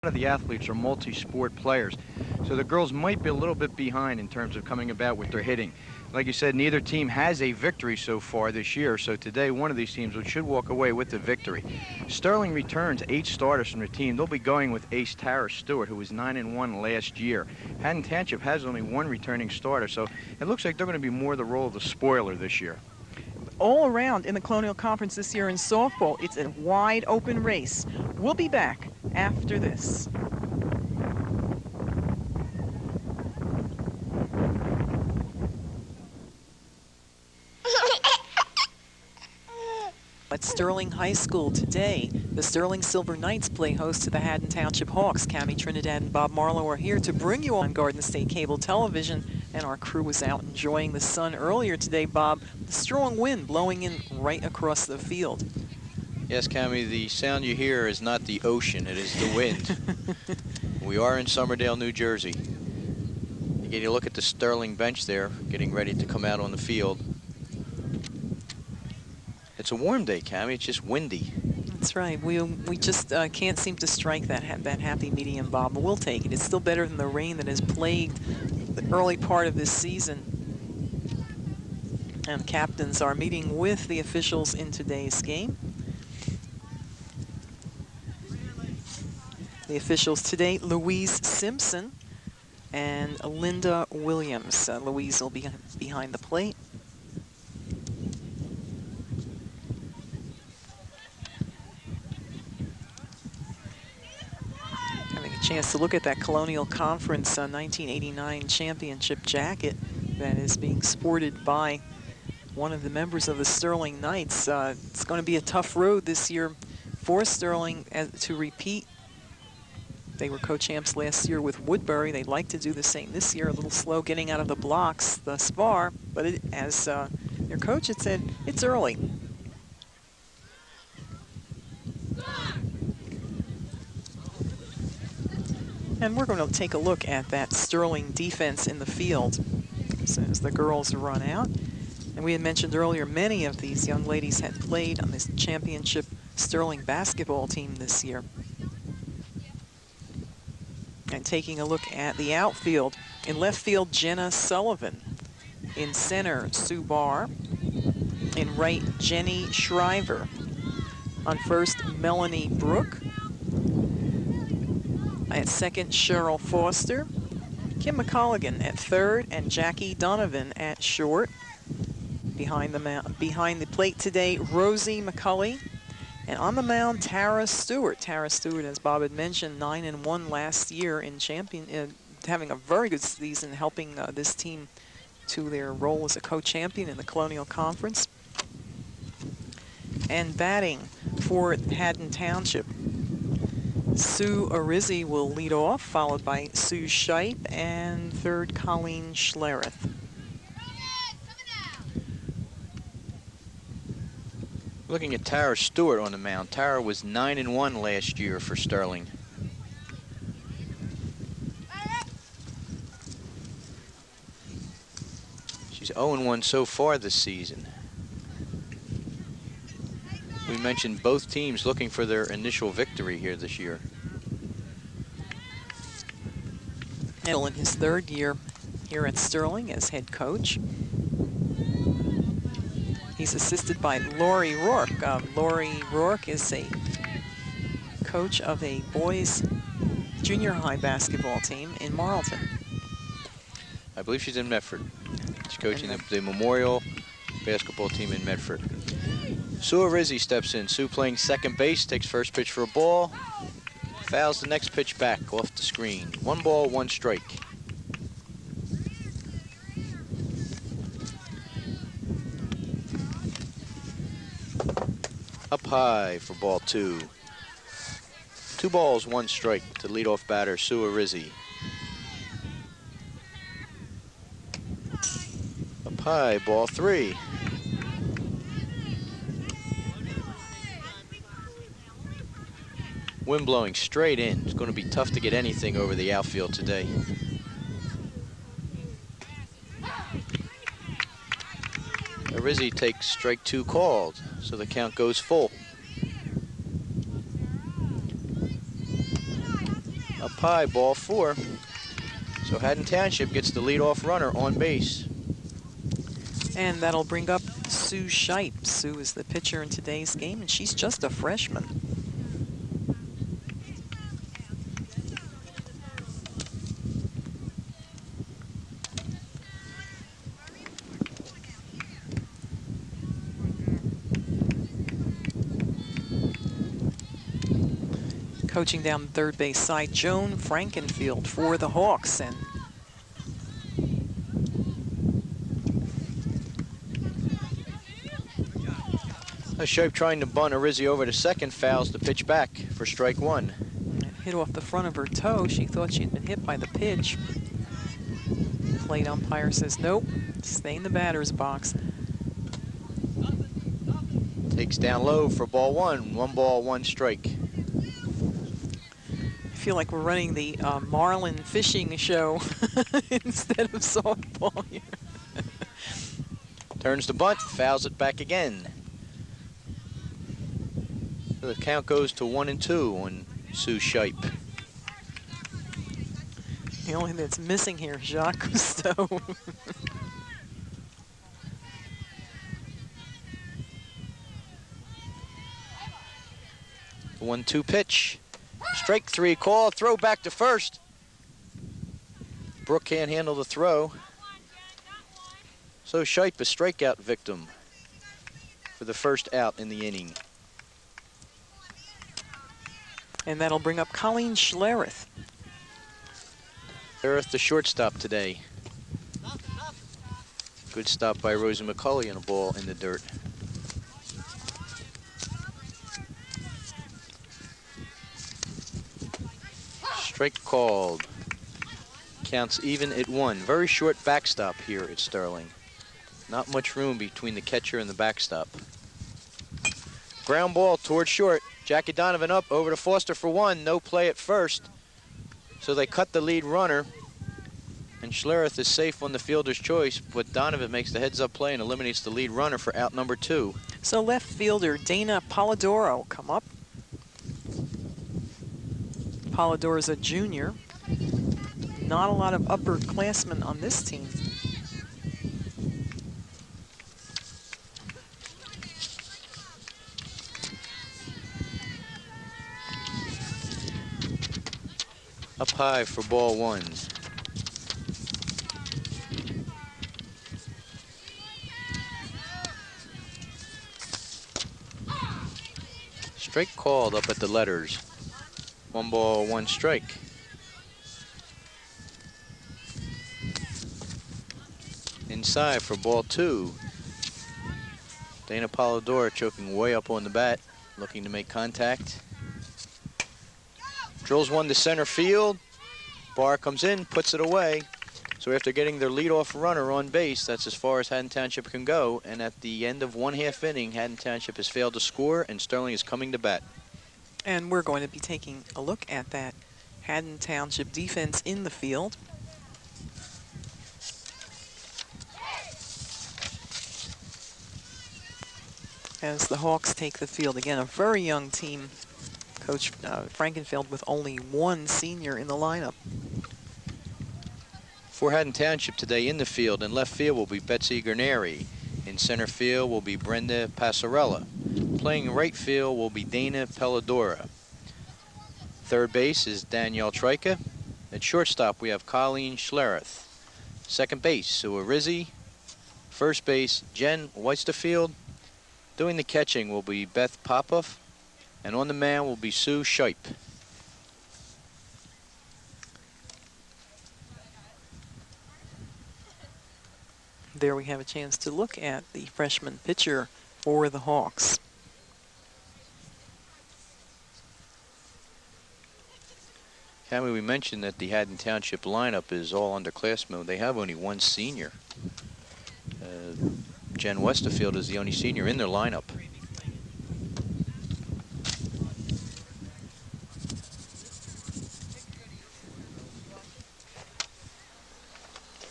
of the athletes are multi-sport players, so the girls might be a little bit behind in terms of coming about with their hitting. Like you said, neither team has a victory so far this year, so today one of these teams should walk away with the victory. Sterling returns 8 starters from the team. They'll be going with ace Tara Stewart, who was 9-1 last year. Haddon Township has only 1 returning starter, so it looks like they're going to be more the role of the spoiler this year. All around in the Colonial Conference this year in softball, it's a wide open race. We'll be back after this. At Sterling High School today, the Sterling Silver Knights play host to the Haddon Township Hawks. Cammie Trinidad and Bob Marlowe are here to bring you on Garden State Cable Television, and our crew was out enjoying the sun earlier today, Bob. The strong wind blowing in right across the field. Yes, Cammie, the sound you hear is not the ocean, it is the wind. We are in Somerdale, New Jersey. You get a look at the Sterling bench there, getting ready to come out on the field. It's a warm day, Cammie. It's just windy. That's right. We just can't seem to strike that happy medium, Bob. But we'll take it. It's still better than the rain that has plagued the early part of this season. And captains are meeting with the officials in today's game. The officials today: Louise Simpson and Linda Williams. Louise will be behind the plate. Chance to look at that Colonial Conference 1989 championship jacket that is being sported by one of the members of the Sterling Knights. It's going to be a tough road this year for Sterling to repeat. They were co-champs last year with Woodbury. They'd like to do the same this year. A little slow getting out of the blocks thus far, but as their coach had said, it's early. And we're going to take a look at that Sterling defense in the field as soon as the girls run out. And we had mentioned earlier, many of these young ladies had played on this championship Sterling basketball team this year. And taking a look at the outfield, in left field, Jenna Sullivan. In center, Sue Barr. In right, Jenny Shriver. On first, Melanie Brooke. At second, Cheryl Foster. Kim McColligan at third, and Jackie Donovan at short. Behind the plate today, Rosie McCulley. And on the mound, Tara Stewart. Tara Stewart, as Bob had mentioned, 9-1 last year in having a very good season, helping this team to their role as a co-champion in the Colonial Conference. And batting for Haddon Township, Sue Arizzi will lead off, followed by Sue Scheip, and third, Colleen Schlereth. Looking at Tara Stewart on the mound. Tara was 9-1 last year for Sterling. She's 0-1 so far this season. We mentioned both teams looking for their initial victory here this year. Still in his third year here at Sterling as head coach. He's assisted by Lori Rourke. Lori Rourke is a coach of a boys junior high basketball team in Marlton. I believe she's in Medford. She's coaching the Memorial basketball team in Medford. Sue Arizzi steps in. Sue playing second base, takes first pitch for a ball, fouls the next pitch back off the screen. 1 ball, 1 strike. Up high for ball 2. 2 balls, 1 strike to leadoff batter Sue Arizzi. Up high, ball 3. Wind blowing straight in. It's going to be tough to get anything over the outfield today. Arizzi takes strike 2 called, so the count goes full. Up high, ball 4. So Haddon Township gets the leadoff runner on base. And that'll bring up Sue Shipe. Sue is the pitcher in today's game, and she's just a freshman. Coaching down the third base side, Joan Frankenfield for the Hawks. And Shipe trying to bunt Arizzi over to second, fouls the pitch back for strike 1. Hit off the front of her toe. She thought she'd been hit by the pitch. Plate umpire says, nope, stay in the batter's box. Takes down low for ball 1. 1 ball, 1 strike. I feel like we're running the marlin fishing show instead of softball here. Turns the bunt, fouls it back again. So the count goes to 1-2 on Sue Shipe. The only thing that's missing here is Jacques Cousteau. The 1-2 pitch. Strike 3 call, throw back to first. Brooke can't handle the throw. So Shipe, a strikeout victim for the first out in the inning. And that'll bring up Colleen Schlereth. Schlereth, the shortstop today. Good stop by Rosie McCulley and a ball in the dirt. Strike called. Counts even at 1. Very short backstop here at Sterling. Not much room between the catcher and the backstop. Ground ball towards short. Jackie Donovan up over to Foster for 1. No play at first. So they cut the lead runner. And Schlereth is safe on the fielder's choice, but Donovan makes the heads-up play and eliminates the lead runner for out number 2. So left fielder Dana Polidoro come up. Polidoro's a junior. Not a lot of upperclassmen on this team. Up high for ball 1. Strike called up at the letters. 1 ball, 1 strike. Inside for ball 2. Dana Polidoro choking way up on the bat, looking to make contact. Drills 1 to center field. Barr comes in, puts it away. So after getting their leadoff runner on base, that's as far as Haddon Township can go. And at the end of 1/2 inning, Haddon Township has failed to score, and Sterling is coming to bat. And we're going to be taking a look at that Haddon Township defense in the field. As the Hawks take the field. Again, a very young team. Coach Frankenfield with only 1 senior in the lineup. For Haddon Township today in the field, in left field will be Betsy Gerneri. In center field will be Brenda Passarella. Playing right field will be Dana Pelladora. Third base is Danielle Trika. At shortstop we have Colleen Schlereth. Second base, Sue Arizzi. First base, Jen Westerfield. Doing the catching will be Beth Popoff. And on the mound will be Sue Shipe. There we have a chance to look at the freshman pitcher for the Hawks. Cammy, we mentioned that the Haddon Township lineup is all underclassmen. They have only 1 senior. Jen Westerfield is the only senior in their lineup.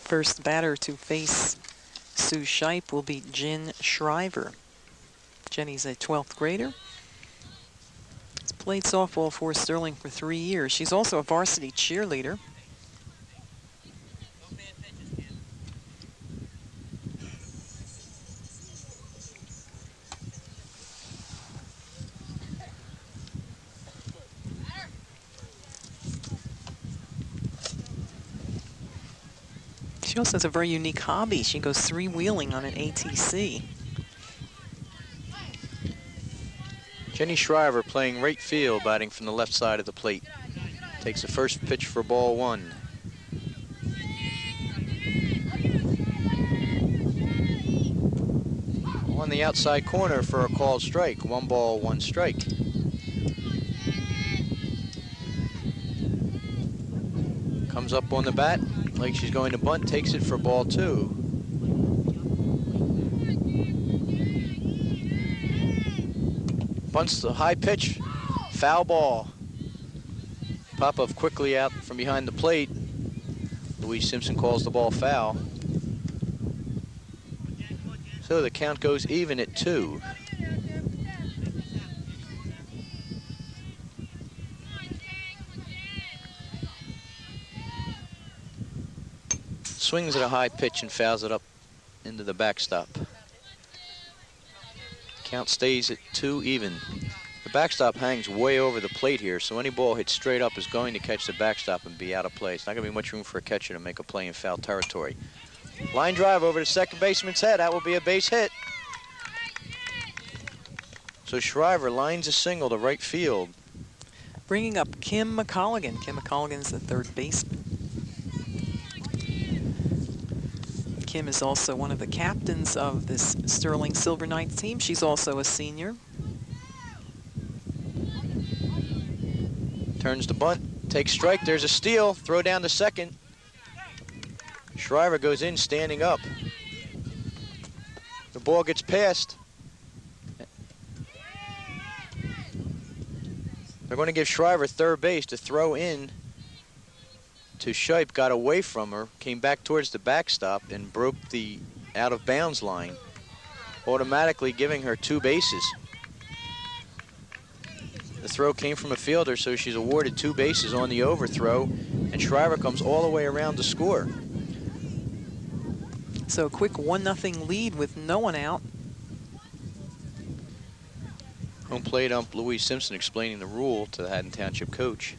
First batter to face Sue Shipe will be Jen Shriver. Jenny's a 12th grader. It's played played softball for Sterling for 3 years. She's also a varsity cheerleader. She also has a very unique hobby. She goes three-wheeling on an ATC. Jenny Shriver playing right field, batting from the left side of the plate. Takes the first pitch for ball 1. On the outside corner for a called strike. 1 ball, 1 strike. Comes up on the bat like she's going to bunt, takes it for ball 2. Bunts the high pitch, foul ball. Popov quickly out from behind the plate. Louise Simpson calls the ball foul. So the count goes even at 2. Swings at a high pitch and fouls it up into the backstop. Count stays at 2 even. The backstop hangs way over the plate here, so any ball hit straight up is going to catch the backstop and be out of play. It's not going to be much room for a catcher to make a play in foul territory. Line drive over the second baseman's head. That will be a base hit. So Shriver lines a single to right field. Bringing up Kim McColligan. Kim McColligan's the third baseman. Kim is also one of the captains of this Sterling Silver Knights team. She's also a senior. Turns to bunt, takes strike, there's a steal, throw down to second. Shriver goes in standing up. The ball gets passed. They're going to give Shriver third base to throw in to Shipe, got away from her, came back towards the backstop and broke the out of bounds line, automatically giving her 2 bases. The throw came from a fielder, so she's awarded 2 bases on the overthrow, and Shriver comes all the way around to score. So a quick 1-0 lead with no one out. Home plate ump Louise Simpson explaining the rule to the Haddon Township coach.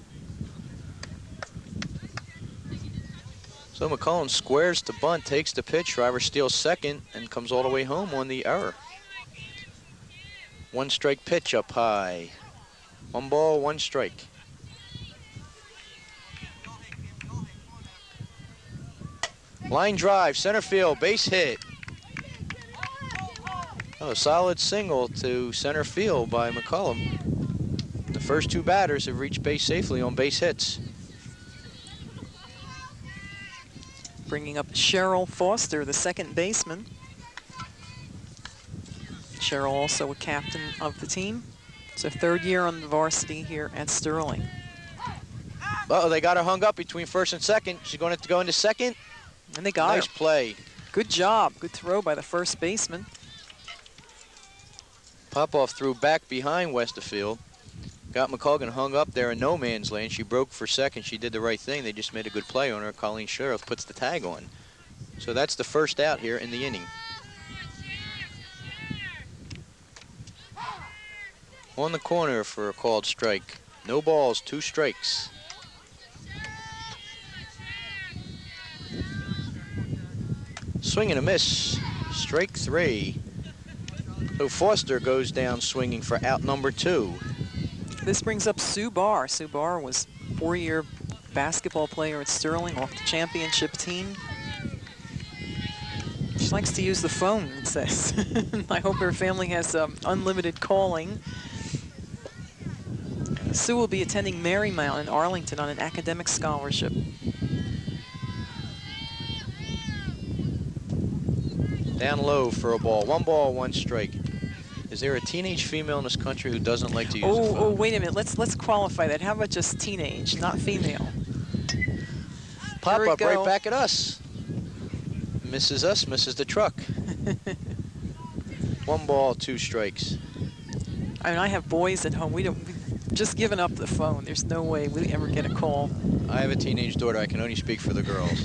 So McCollum squares to bunt, takes the pitch, Shriver steals second, and comes all the way home on the error. 1 strike pitch up high. 1 ball, 1 strike. Line drive, center field, base hit. Oh, a solid single to center field by McCollum. The first 2 batters have reached base safely on base hits. Bringing up Cheryl Foster, the second baseman. Cheryl also a captain of the team. It's her 3rd year on the varsity here at Sterling. Uh-oh, they got her hung up between first and second. She's going to have to go into second. And they got her. Nice play. Good job. Good throw by the first baseman. Popoff threw back behind Westerfield. Got McColgan hung up there in no man's land. She broke for second. She did the right thing. They just made a good play on her. Colleen Sheriff puts the tag on. So that's the first out here in the inning. On the corner for a called strike. No balls, 2 strikes. Swing and a miss. Strike 3. So Foster goes down swinging for out number 2. This brings up Sue Barr. Sue Barr was 4-year basketball player at Sterling, off the championship team. She likes to use the phone, it says. I hope her family has unlimited calling. Sue will be attending Marymount in Arlington on an academic scholarship. Down low for a ball. 1 ball, 1 strike. Is there a teenage female in this country who doesn't like to use the phone? Oh, wait a minute. Let's qualify that. How about just teenage, not female? Pop up right back at us. Misses us, misses the truck. 1 ball, 2 strikes. I mean, I have boys at home. just given up the phone. There's no way we ever get a call. I have a teenage daughter. I can only speak for the girls.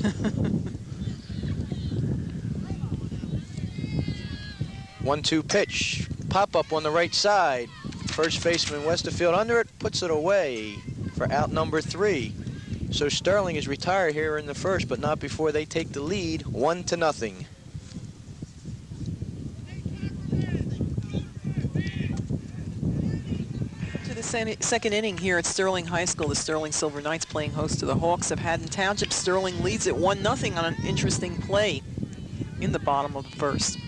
1-2 pitch. Pop up on the right side. First baseman Westerfield under it, puts it away for out number 3. So Sterling is retired here in the first, but not before they take the lead, 1-0. To the second inning here at Sterling High School, the Sterling Silver Knights playing host to the Hawks of Haddon Township. Sterling leads at 1-0 on an interesting play in the bottom of the first.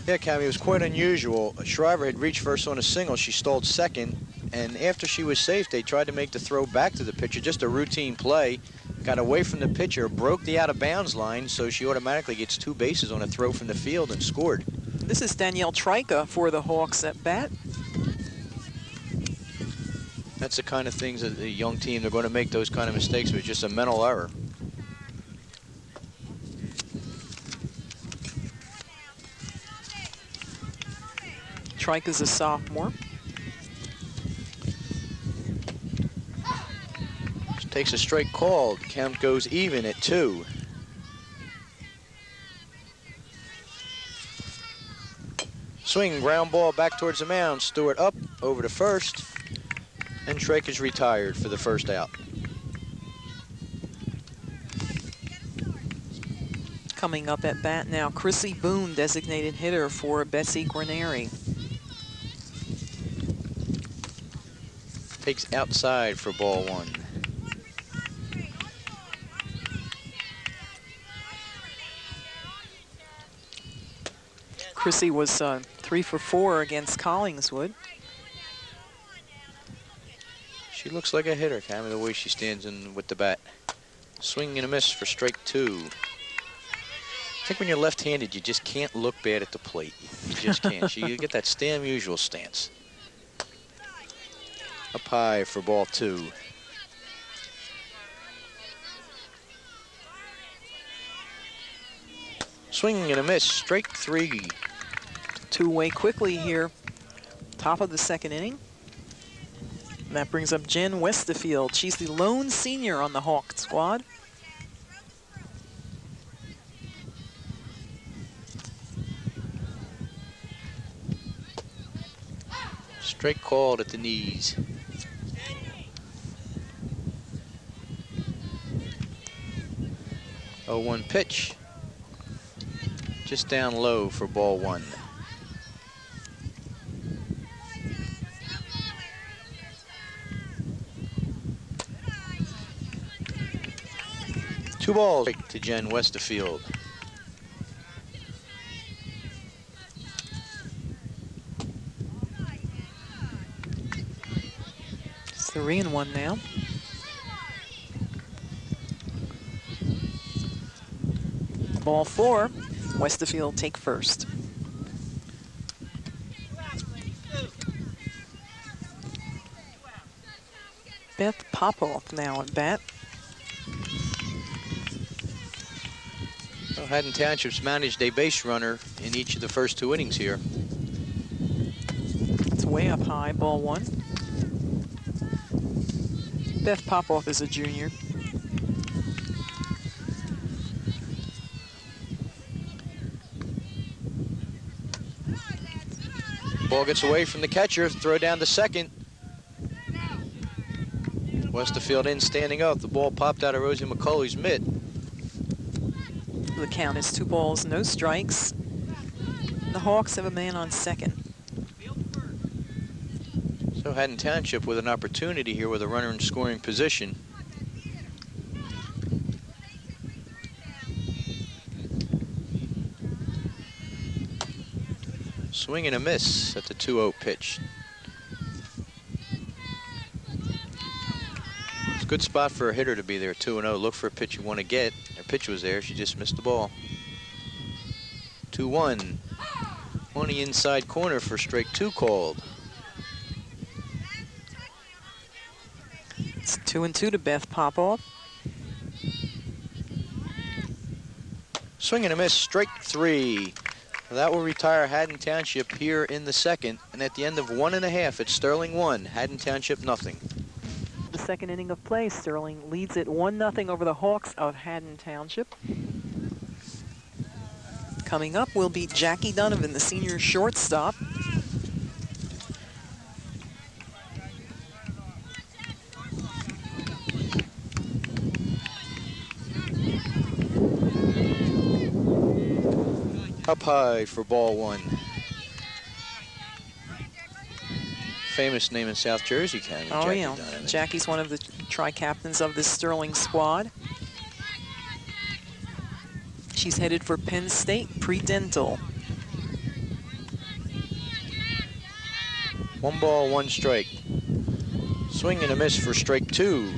Yeah, Cammy, it was quite unusual. Shriver had reached first on a single. She stalled second, and after she was safe, they tried to make the throw back to the pitcher, just a routine play. Got away from the pitcher, broke the out-of-bounds line, so she automatically gets 2 bases on a throw from the field and scored. This is Danielle Trika for the Hawks at bat. That's the kind of things that the young team, they're going to make those kind of mistakes, but it's just a mental error. Trika's a sophomore. Takes a strike called. Count goes even at 2. Swing, ground ball back towards the mound. Stewart up over to first, and Trake is retired for the first out. Coming up at bat now, Chrissy Boone, designated hitter for Betsy Granary. Takes outside for ball 1. Chrissy was 3 for 4 against Collingswood. She looks like a hitter, kind of the way she stands in with the bat. Swing and a miss for strike 2. I think when you're left-handed, you just can't look bad at the plate. You just can't. You get that Stam usual stance. Up high for ball 2. Swing and a miss, strike 3. Two-way quickly here, top of the second inning. And that brings up Jen Westerfield. She's the lone senior on the Hawk squad. Strike called at the knees. Oh, 1 pitch. Just down low for ball 1. Two balls to Jen Westerfield. It's 3-1 now. Ball 4, Westerfield take first. Beth Popoff now at bat. Well, Haddon Township's managed a base runner in each of the first 2 innings here. It's way up high, ball 1. Beth Popoff is a junior. Ball gets away from the catcher, throw down to second. Westerfield in, standing up. The ball popped out of Rosie McCulley's mitt. The count is 2 balls, no strikes. The Hawks have a man on second. So Haddon Township with an opportunity here with a runner in scoring position. Swing and a miss at the 2-0 pitch. It's a good spot for a hitter to be there, 2-0. Look for a pitch you want to get. Her pitch was there, she just missed the ball. 2-1. On the inside corner for strike 2 called. It's 2-2 to Beth Popoff. Swing and a miss, strike 3. That will retire Haddon Township here in the second, and at the end of 1.5, it's Sterling 1, Haddon Township nothing. The second inning of play, Sterling leads it 1-0 over the Hawks of Haddon Township. Coming up will be Jackie Donovan, the senior shortstop. Up high for ball 1. Famous name in South Jersey County. Oh, Jackie yeah. Donovan. Jackie's one of the tri-captains of this Sterling squad. She's headed for Penn State pre-dental. 1 ball, 1 strike. Swing and a miss for strike 2.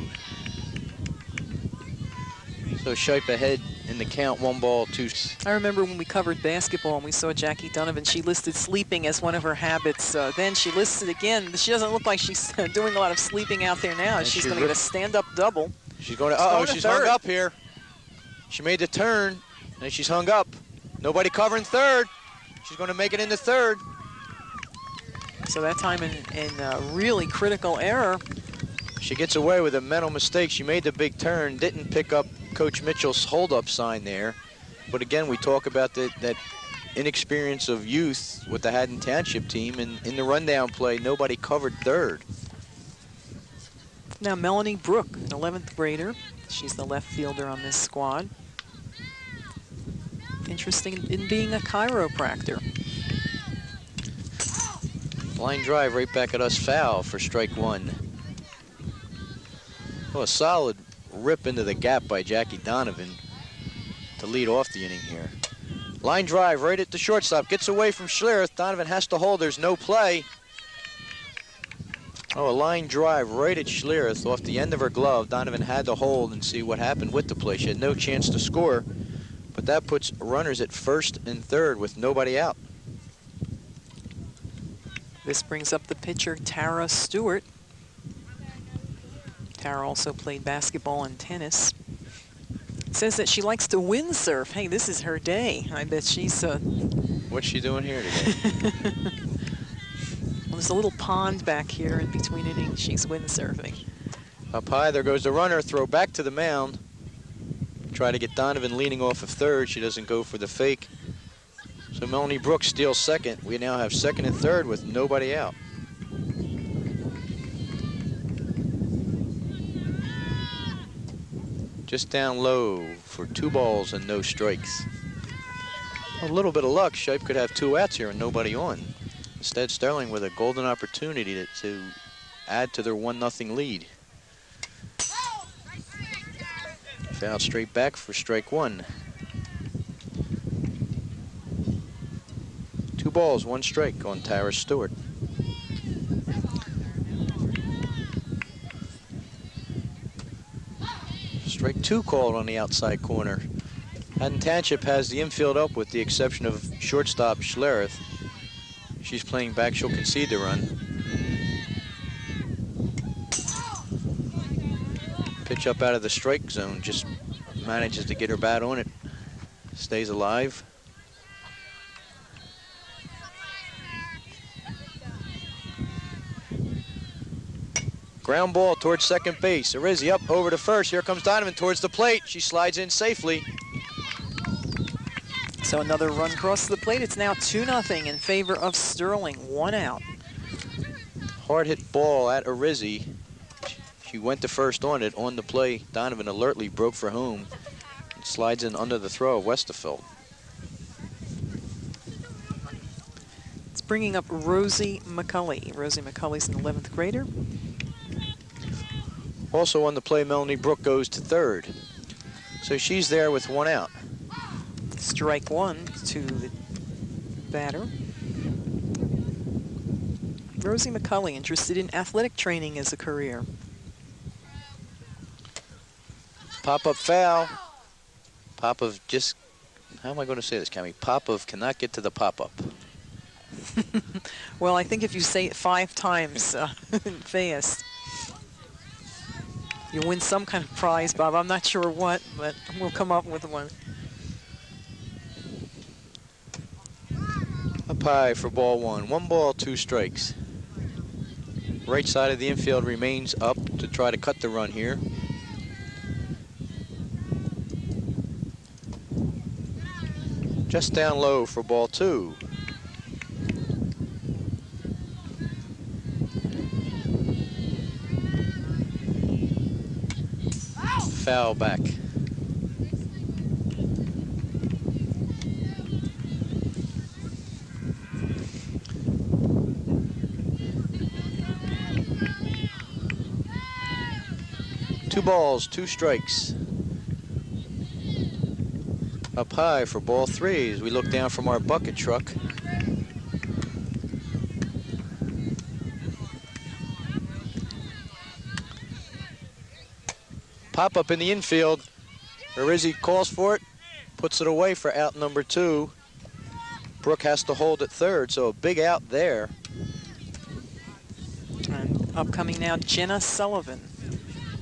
So Shipe ahead in the count, 1 ball, 2. I remember when we covered basketball and we saw Jackie Donovan, she listed sleeping as one of her habits. Then she listed again. She doesn't look like she's doing a lot of sleeping out there now. And she's going to get a stand-up double. She's going to, uh-oh, she's hung up here. She made the turn, and she's hung up. Nobody covering third. She's going to make it into third. So that time in really critical error. She gets away with a mental mistake. She made the big turn, didn't pick up Coach Mitchell's hold-up sign there. But again, we talk about that inexperience of youth with the Haddon Township team, and in the rundown play, nobody covered third. Now Melanie Brook, an 11th grader. She's the left fielder on this squad. Interesting in being a chiropractor. Line drive right back at us, foul for strike 1. Oh, a solid rip into the gap by Jackie Donovan to lead off the inning here. Line drive right at the shortstop, gets away from Schlereth. Donovan has to hold, there's no play. Oh, a line drive right at Schlereth off the end of her glove. Donovan had to hold and see what happened with the play. She had no chance to score, but that puts runners at first and third with nobody out. This brings up the pitcher, Tara Stewart. Tara also played basketball and tennis. It says that she likes to windsurf. Hey, this is her day. I bet she's... What's she doing here today? Well, there's a little pond back here in between innings. She's windsurfing. Up high, there goes the runner. Throw back to the mound. Try to get Donovan leaning off of third. She doesn't go for the fake. So Melanie Brooks steals second. We now have second and third with nobody out. Just down low for 2 balls and no strikes. A little bit of luck. Shipe could have 2 outs here and nobody on. Instead, Sterling with a golden opportunity to add to their 1-0 lead. Foul straight back for strike 1. 2 balls, 1 strike on Tara Stewart. Strike 2 called on the outside corner. Haddon Township has the infield up with the exception of shortstop Schlereth. She's playing back, she'll concede the run. Pitch up out of the strike zone, just manages to get her bat on it. Stays alive. Ground ball towards second base. Arizzi up over to first. Here comes Donovan towards the plate. She slides in safely. So another run across the plate. It's now 2-0 in favor of Sterling. 1 out. Hard hit ball at Arizzi. She went to first on it. On the play, Donovan alertly broke for home. And slides in under the throw of Westerfeld. It's bringing up Rosie McCulley. Rosie McCulley's an 11th grader. Also on the play, Melanie Brook goes to third. So she's there with 1 out. Strike 1 to the batter. Rosie McCulley, interested in athletic training as a career. Pop-up foul. Popov just, how am I going to say this, Cammy? Popov cannot get to the pop-up. Well, I think if you say it 5 times fast, you win some kind of prize, Bob. I'm not sure what, but we'll come up with one. Up high for ball one. 1 ball, 2 strikes. Right side of the infield remains up to try to cut the run here. Just down low for ball 2. Foul back. Two balls, 2 strikes. Up high for ball 3 as we look down from our bucket truck. Pop up in the infield. Arizzi calls for it, puts it away for out number 2. Brooke has to hold at third, so a big out there. And upcoming now, Jenna Sullivan.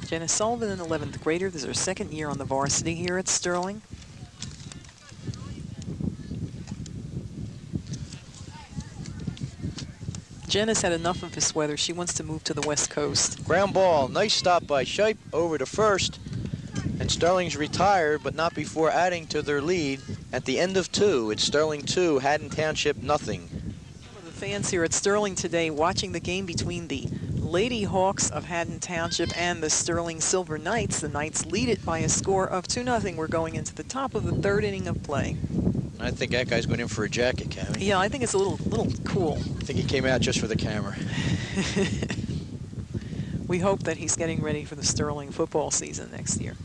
Jenna Sullivan, an 11th grader. This is her 2nd year on the varsity here at Sterling. Jenna's had enough of this weather. She wants to move to the West Coast. Ground ball, nice stop by Shipe over to first. And Sterling's retired, but not before adding to their lead at the end of 2. It's Sterling 2, Haddon Township nothing. Some of the fans here at Sterling today watching the game between the Lady Hawks of Haddon Township and the Sterling Silver Knights. The Knights lead it by a score of 2-0. We're going into the top of the 3rd inning of play. I think that guy's going in for a jacket, Cammy. Yeah, I think it's a little cool. I think he came out just for the camera. We hope that he's getting ready for the Sterling football season next year.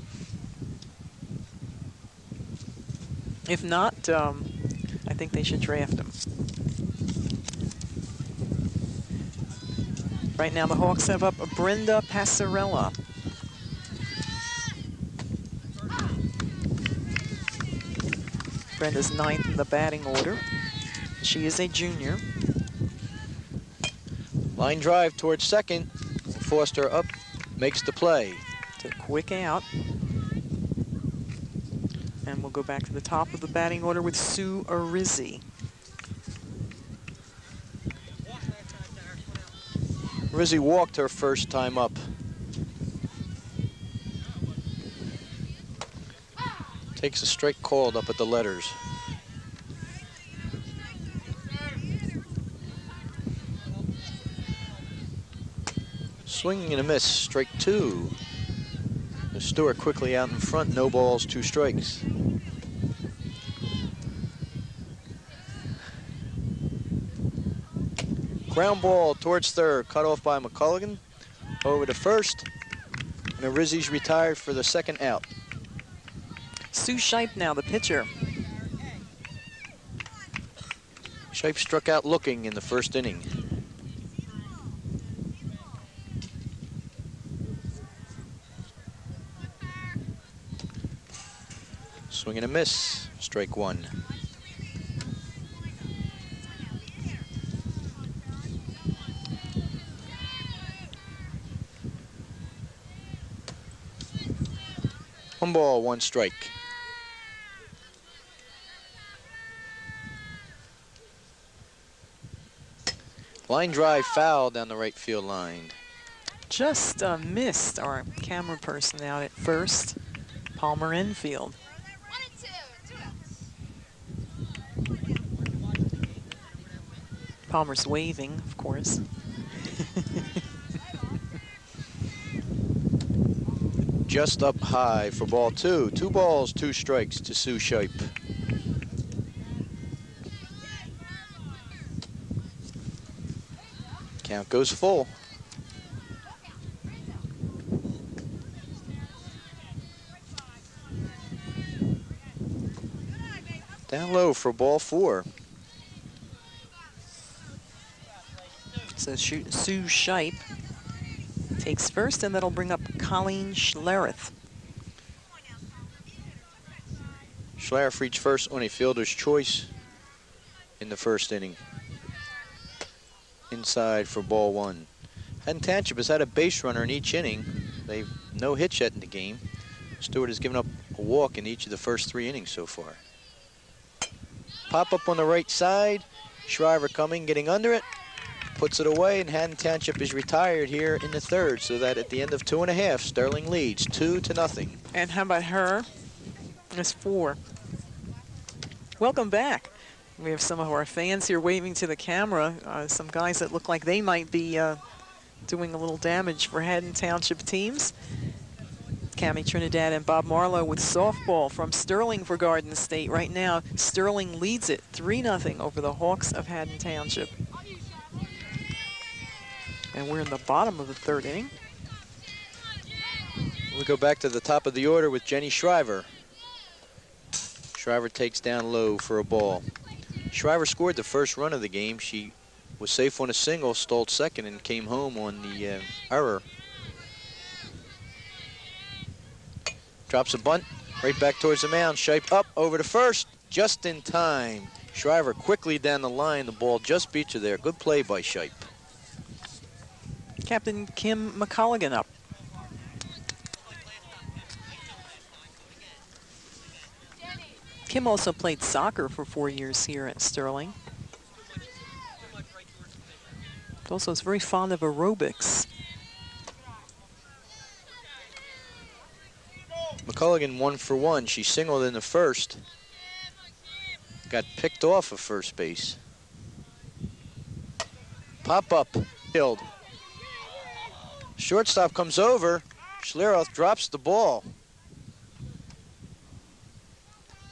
If not, I think they should draft him. Right now, the Hawks have up Brenda Passarella. Brenda's 9th in the batting order. She is a junior. Line drive towards second. Foster up, makes the play. It's a quick out. And we'll go back to the top of the batting order with Sue Arizzi. Rizzi walked her first time up. Takes a strike called up at the letters. Swinging and a miss, strike 2. Stewart quickly out in front, no balls, 2 strikes. Ground ball towards third, cut off by McCulligan. Over to first, and Arizzi's retired for the 2nd out. Sue Shipe now, the pitcher. Shipe struck out looking in the 1st inning. Swing and a miss, strike 1. One ball, 1 strike. Line drive foul down the right field line. Just missed our camera person out at first, Palmer Enfield. Palmer's waving, of course. Just up high for ball 2. 2 balls, 2 strikes to Sue Shipe. Count goes full. Down low for ball 4. So Sue Shipe takes first, and that'll bring up Colleen Schlereth. Schlereth reached first on a fielder's choice in the 1st inning. Inside for ball 1. Haddon Township has had a base runner in each inning. They've no hits yet in the game. Stewart has given up a walk in each of the first 3 innings so far. Pop up on the right side, Shriver coming, getting under it, puts it away, and Haddon Township is retired here in the third, so that at the end of 2.5, Sterling leads 2-0. And how about her? It's 4. Welcome back. We have some of our fans here waving to the camera. Some guys that look like they might be doing a little damage for Haddon Township teams. Cammie Trinidad and Bob Marlowe with softball from Sterling for Garden State. Right now, Sterling leads it 3-0 over the Hawks of Haddon Township. And we're in the bottom of the third inning. We go back to the top of the order with Jenny Shriver. Shriver takes down low for a ball. Shriver scored the first run of the game. She was safe on a single, stole second, and came home on the error. Drops a bunt right back towards the mound. Shipe up over to first, just in time. Shriver quickly down the line. The ball just beats her there. Good play by Shipe. Captain Kim McColligan up. Kim also played soccer for 4 years here at Sterling. Also is very fond of aerobics. McCulligan 1 for 1. She singled in the first. Got picked off of first base. Pop up, killed. Shortstop comes over. Schleroth drops the ball.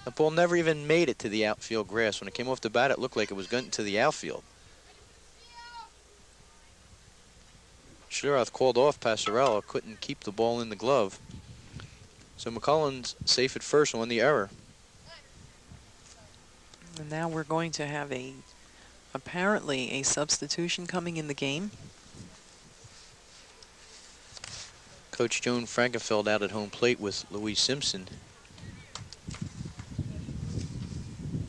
The ball never even made it to the outfield grass. When it came off the bat, it looked like it was going to the outfield. Schleroth called off Passarella, couldn't keep the ball in the glove. So McCullen's safe at first on the error. And now we're going to have apparently a substitution coming in the game. Coach Joan Frankenfeld out at home plate with Louise Simpson.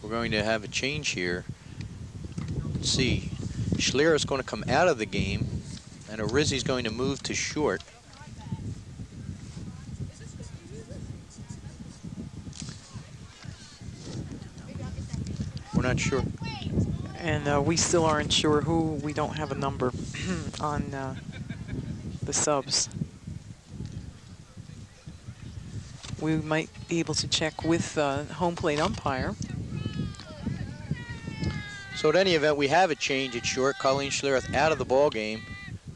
We're going to have a change here. Let's see. Schleer is going to come out of the game, and Arizzi's going to move to short. We're not sure. And we still aren't sure who. We don't have a number on the subs. We might be able to check with home plate umpire. So at any event, we have a change at short. Colleen Schlereth out of the ball game.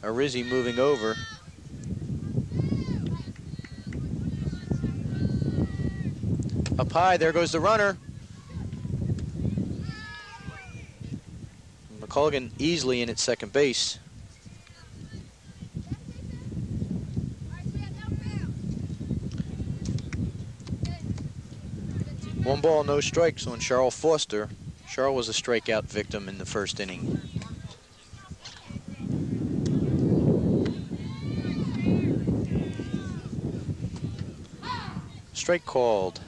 Arizzi moving over. Up high, there goes the runner. McCulligan easily in at second base. One ball, no strikes on Cheryl Foster. Cheryl was a strikeout victim in the first inning. Strike called.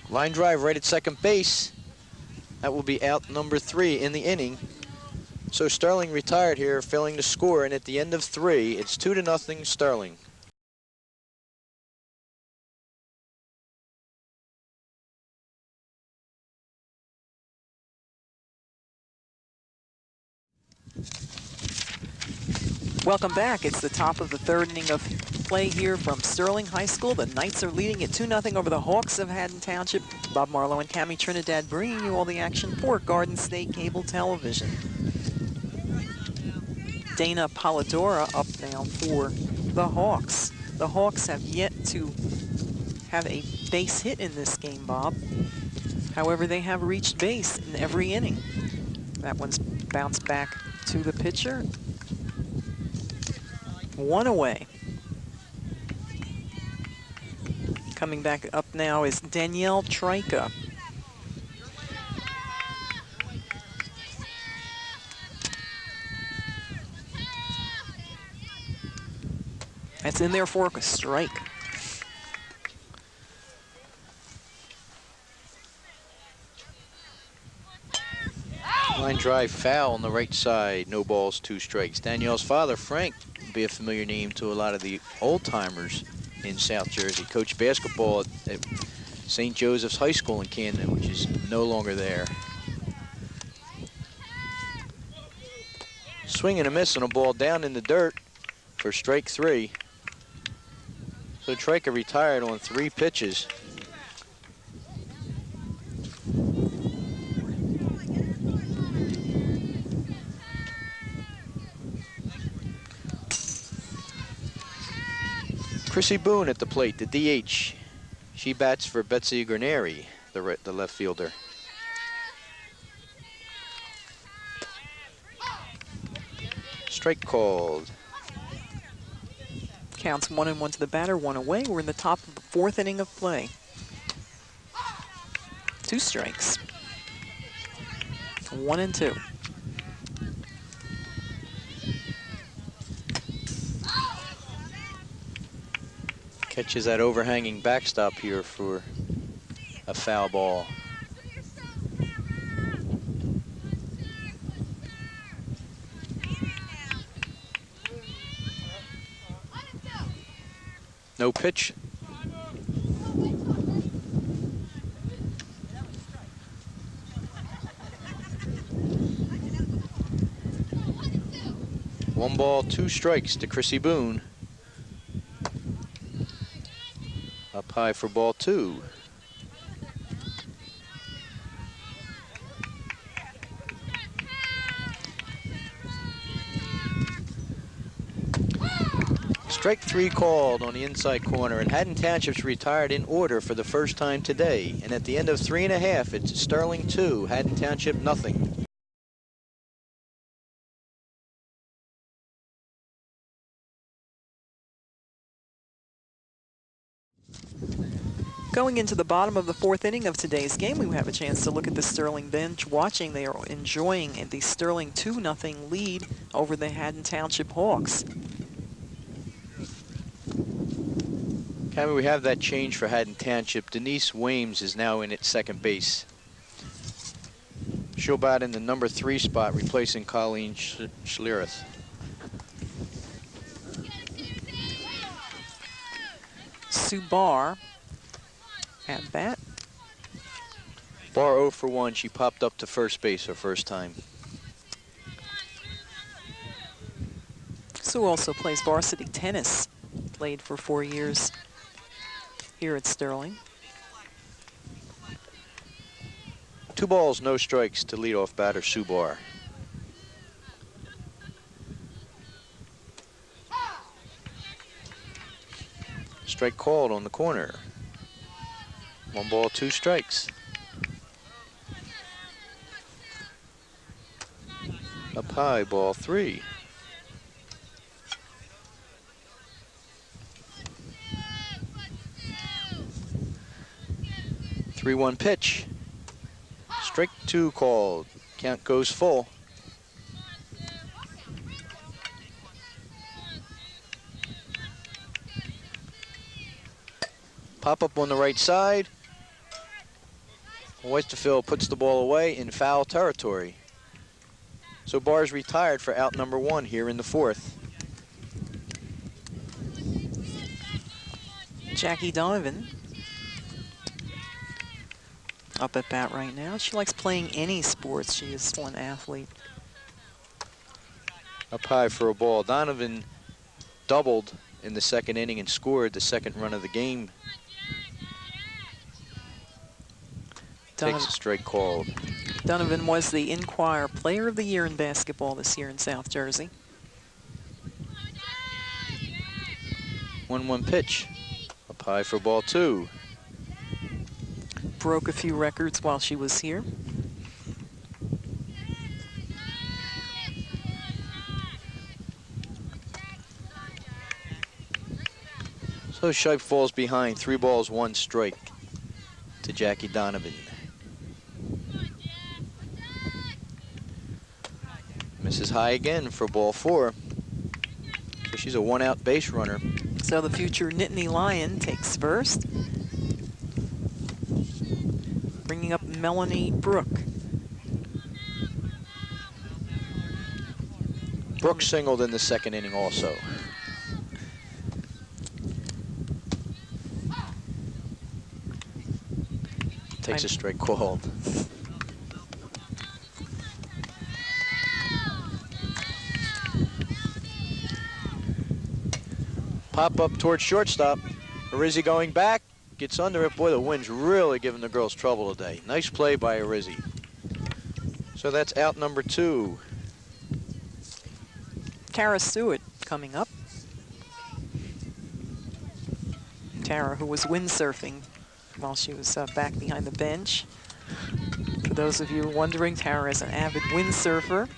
Line drive right at second base. That will be out number 3 in the inning. So Sterling retired here, failing to score, and at the end of 3, it's 2-0 Sterling. Welcome back. It's the top of the third inning of play here from Sterling High School. The Knights are leading at 2-0 over the Hawks of Haddon Township. Bob Marlowe and Cammie Trinidad bringing you all the action for Garden State Cable Television. Dana Polidora up now for the Hawks. The Hawks have yet to have a base hit in this game, Bob. However, they have reached base in every inning. That one's bounced back to the pitcher. 1 away. Coming back up now is Danielle Trika. That's in there for a strike. Line drive foul on the right side. No balls, 2 strikes. Danielle's father, Frank, will be a familiar name to a lot of the old-timers in South Jersey. Coached basketball at St. Joseph's High School in Camden, which is no longer there. Swing and a miss on a ball down in the dirt for strike 3. So Trica retired on 3 pitches. Chrissy Boone at the plate, the DH. She bats for Betsy Graneri, the left fielder. Strike called. Counts 1-1 to the batter, 1 away. We're in the top of the 4th inning of play. 2 strikes. 1-2. Catches that overhanging backstop here for a foul ball. No pitch. One ball, 2 strikes to Chrissy Boone. Up high for ball 2. Strike 3 called on the inside corner, and Haddon Township's retired in order for the first time today. And at the end of 3 1/2, it's Sterling 2, Haddon Township nothing. Going into the bottom of the 4th inning of today's game, we have a chance to look at the Sterling bench watching. They are enjoying the Sterling 2-0 lead over the Haddon Township Hawks. Cammy, we have that change for Haddon Township. Denise Weems is now in at second base. She'll bat in the number 3 spot, replacing Colleen Schlereth. Sue Barr at bat. Barr 0 for 1. She popped up to first base her first time. Sue also plays varsity tennis. Played for 4 years here at Sterling. 2 balls, no strikes to leadoff batter Sue Barr. Strike called on the corner. 1 ball, 2 strikes. Up high, ball 3. Three 1 pitch. Strike 2 called. Count goes full. Pop up on the right side. Westerfield puts the ball away in foul territory. So Barr's retired for out number 1 here in the 4th. Jackie Donovan up at bat right now. She likes playing any sports. She is still an athlete. Up high for a ball. Donovan doubled in the 2nd inning and scored the 2nd run of the game. Takes a strike called. Donovan was the Inquirer Player of the Year in basketball this year in South Jersey. 1-1 pitch. Up high for ball 2. Broke a few records while she was here. So Shipe falls behind. 3 balls, 1 strike to Jackie Donovan. Misses high again for ball 4. So she's a 1-out base runner. So the future Nittany Lion takes first. Bringing up Melanie Brooke. Brooke singled in the second inning also. Takes a strike called. Pop up towards shortstop. Arizzi going back, gets under it. Boy, the wind's really giving the girls trouble today. Nice play by Arizzi. So that's out number 2. Tara Stewart coming up. Tara, who was windsurfing while she was back behind the bench. For those of you wondering, Tara is an avid windsurfer,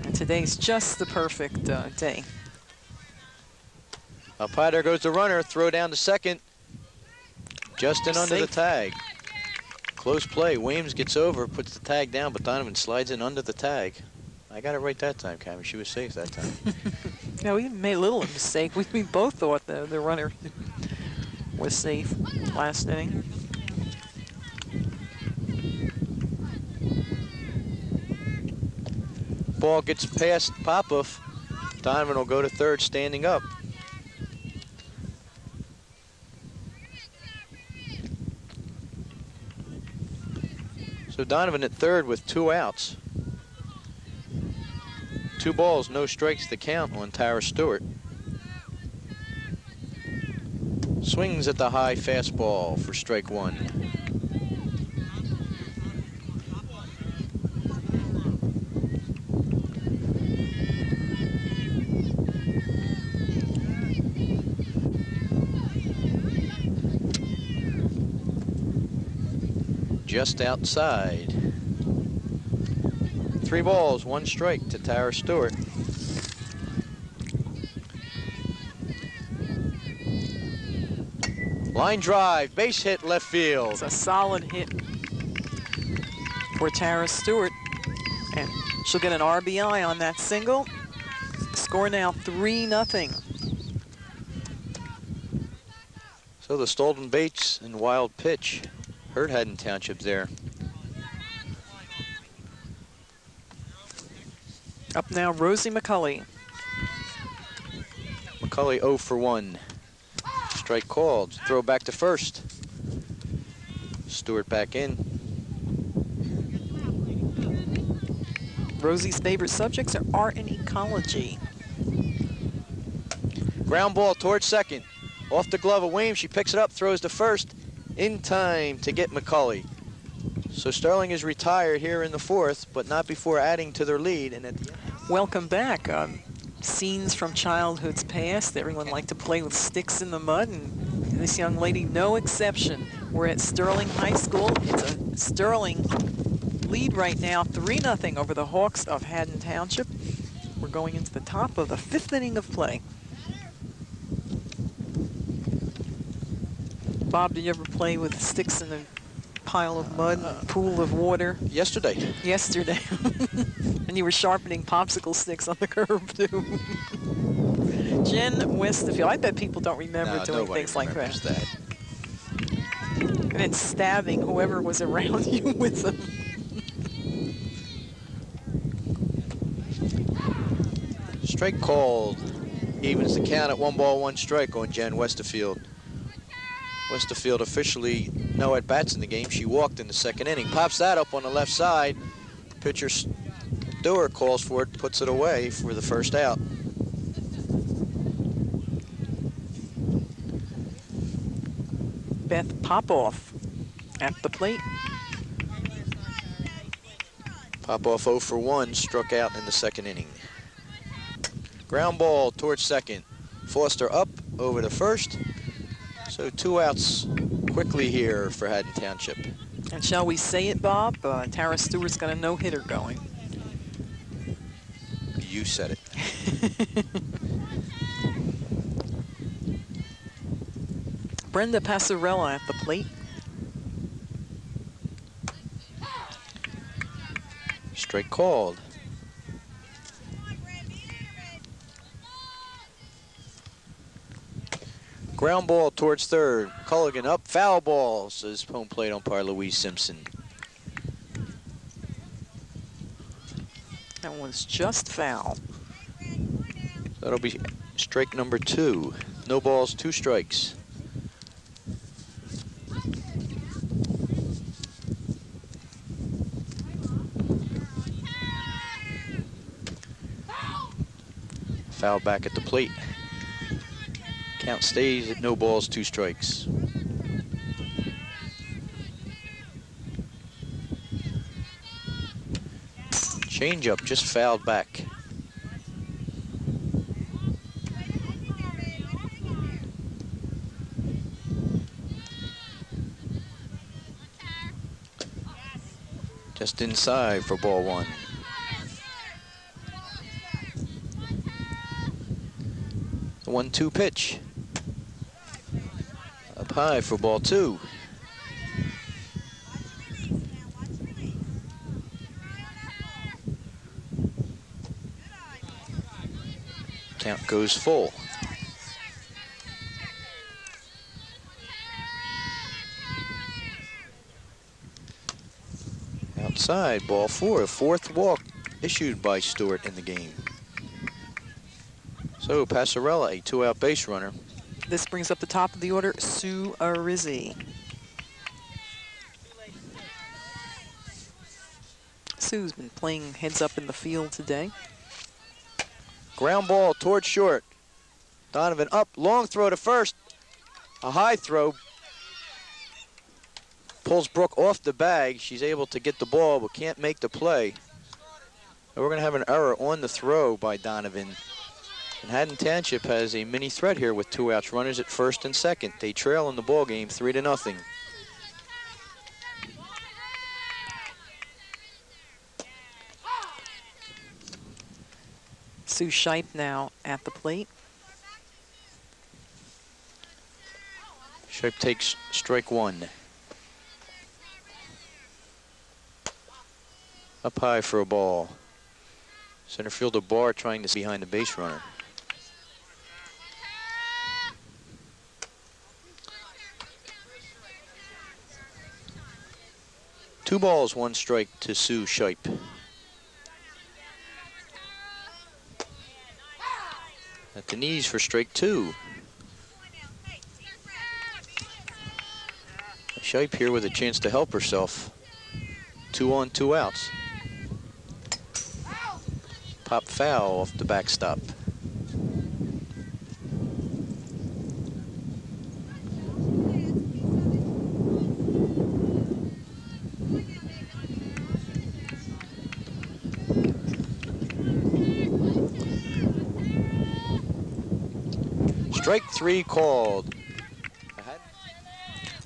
and today's just the perfect day. Up high, there goes the runner. Throw down to second. Just in under the tag. Close play. Williams gets over, puts the tag down, but Donovan slides in under the tag. I got it right that time, Cameron. She was safe that time. Yeah, we made a little mistake. We both thought the runner was safe last inning. Ball gets past Popoff. Donovan will go to third standing up. So Donovan at third with 2 outs. 2 balls, no strikes to count on Tara Stewart. Swings at the high fastball for strike 1. Just outside. 3 balls, 1 strike to Tara Stewart. Line drive, base hit left field. It's a solid hit for Tara Stewart, and she'll get an RBI on that single. Score now 3-0. So the stolen base and wild pitch hurt Haddon Township there. Up now, Rosie McCulley. McCulley 0 for 1. Strike called. Throw back to first. Stewart back in. Rosie's favorite subjects are art and ecology. Ground ball towards second. Off the glove of Williams. She picks it up, throws to first. In time to get McCulley. So Sterling is retired here in the 4th, but not before adding to their lead. And at the end. Welcome back. Scenes from childhood's past. Everyone liked to play with sticks in the mud, and this young lady, no exception. We're at Sterling High School. It's a Sterling lead right now, 3-0 over the Hawks of Haddon Township. We're going into the top of the 5th inning of play. Bob, did you ever play with sticks in a pile of mud, pool of water? Yesterday. Yesterday. And you were sharpening popsicle sticks on the curb, too. Jen Westerfield. I bet people don't remember doing things like that. And then stabbing whoever was around you with them. Strike called. Evens the count at 1 ball, 1 strike on Jen Westerfield. Westerfield officially no at-bats in the game. She walked in the 2nd inning. Pops that up on the left side. Pitcher Stewart calls for it, puts it away for the 1st out. Beth Popoff at the plate. Popoff 0 for 1, struck out in the 2nd inning. Ground ball towards second. Foster up over the first. So 2 outs quickly here for Haddon Township. And shall we say it, Bob? Tara Stewart's got a no-hitter going. You said it. Brenda Passarella at the plate. Strike called. Ground ball towards third. Culligan up, foul ball, says home plate umpire Louise Simpson. That one's just foul. That'll be strike number 2. No balls, 2 strikes. Foul back at the plate. Count stays at no balls, 2 strikes. Changeup just fouled back. Just inside for ball 1. The 1-2 pitch. Up high for ball 2. Count goes full. Outside, ball 4, 4th walk issued by Stewart in the game. So Passarella, a 2-out base runner. This brings up the top of the order, Sue Arizzi. Sue's been playing heads up in the field today. Ground ball towards short. Donovan up, long throw to first. A high throw. Pulls Brooke off the bag. She's able to get the ball, but can't make the play. And we're going to have an error on the throw by Donovan. And Haddon Township has a mini threat here with 2 outs, runners at first and second. They trail in the ball game 3-0. Sue Shipe now at the plate. Shipe takes strike 1. Up high for a ball. Center fielder Barr trying to behind the base runner. Two balls, 1 strike to Sue Shipe. At the knees for strike 2. Shipe here with a chance to help herself. 2 on, 2 outs. Pop foul off the backstop. Strike 3 called.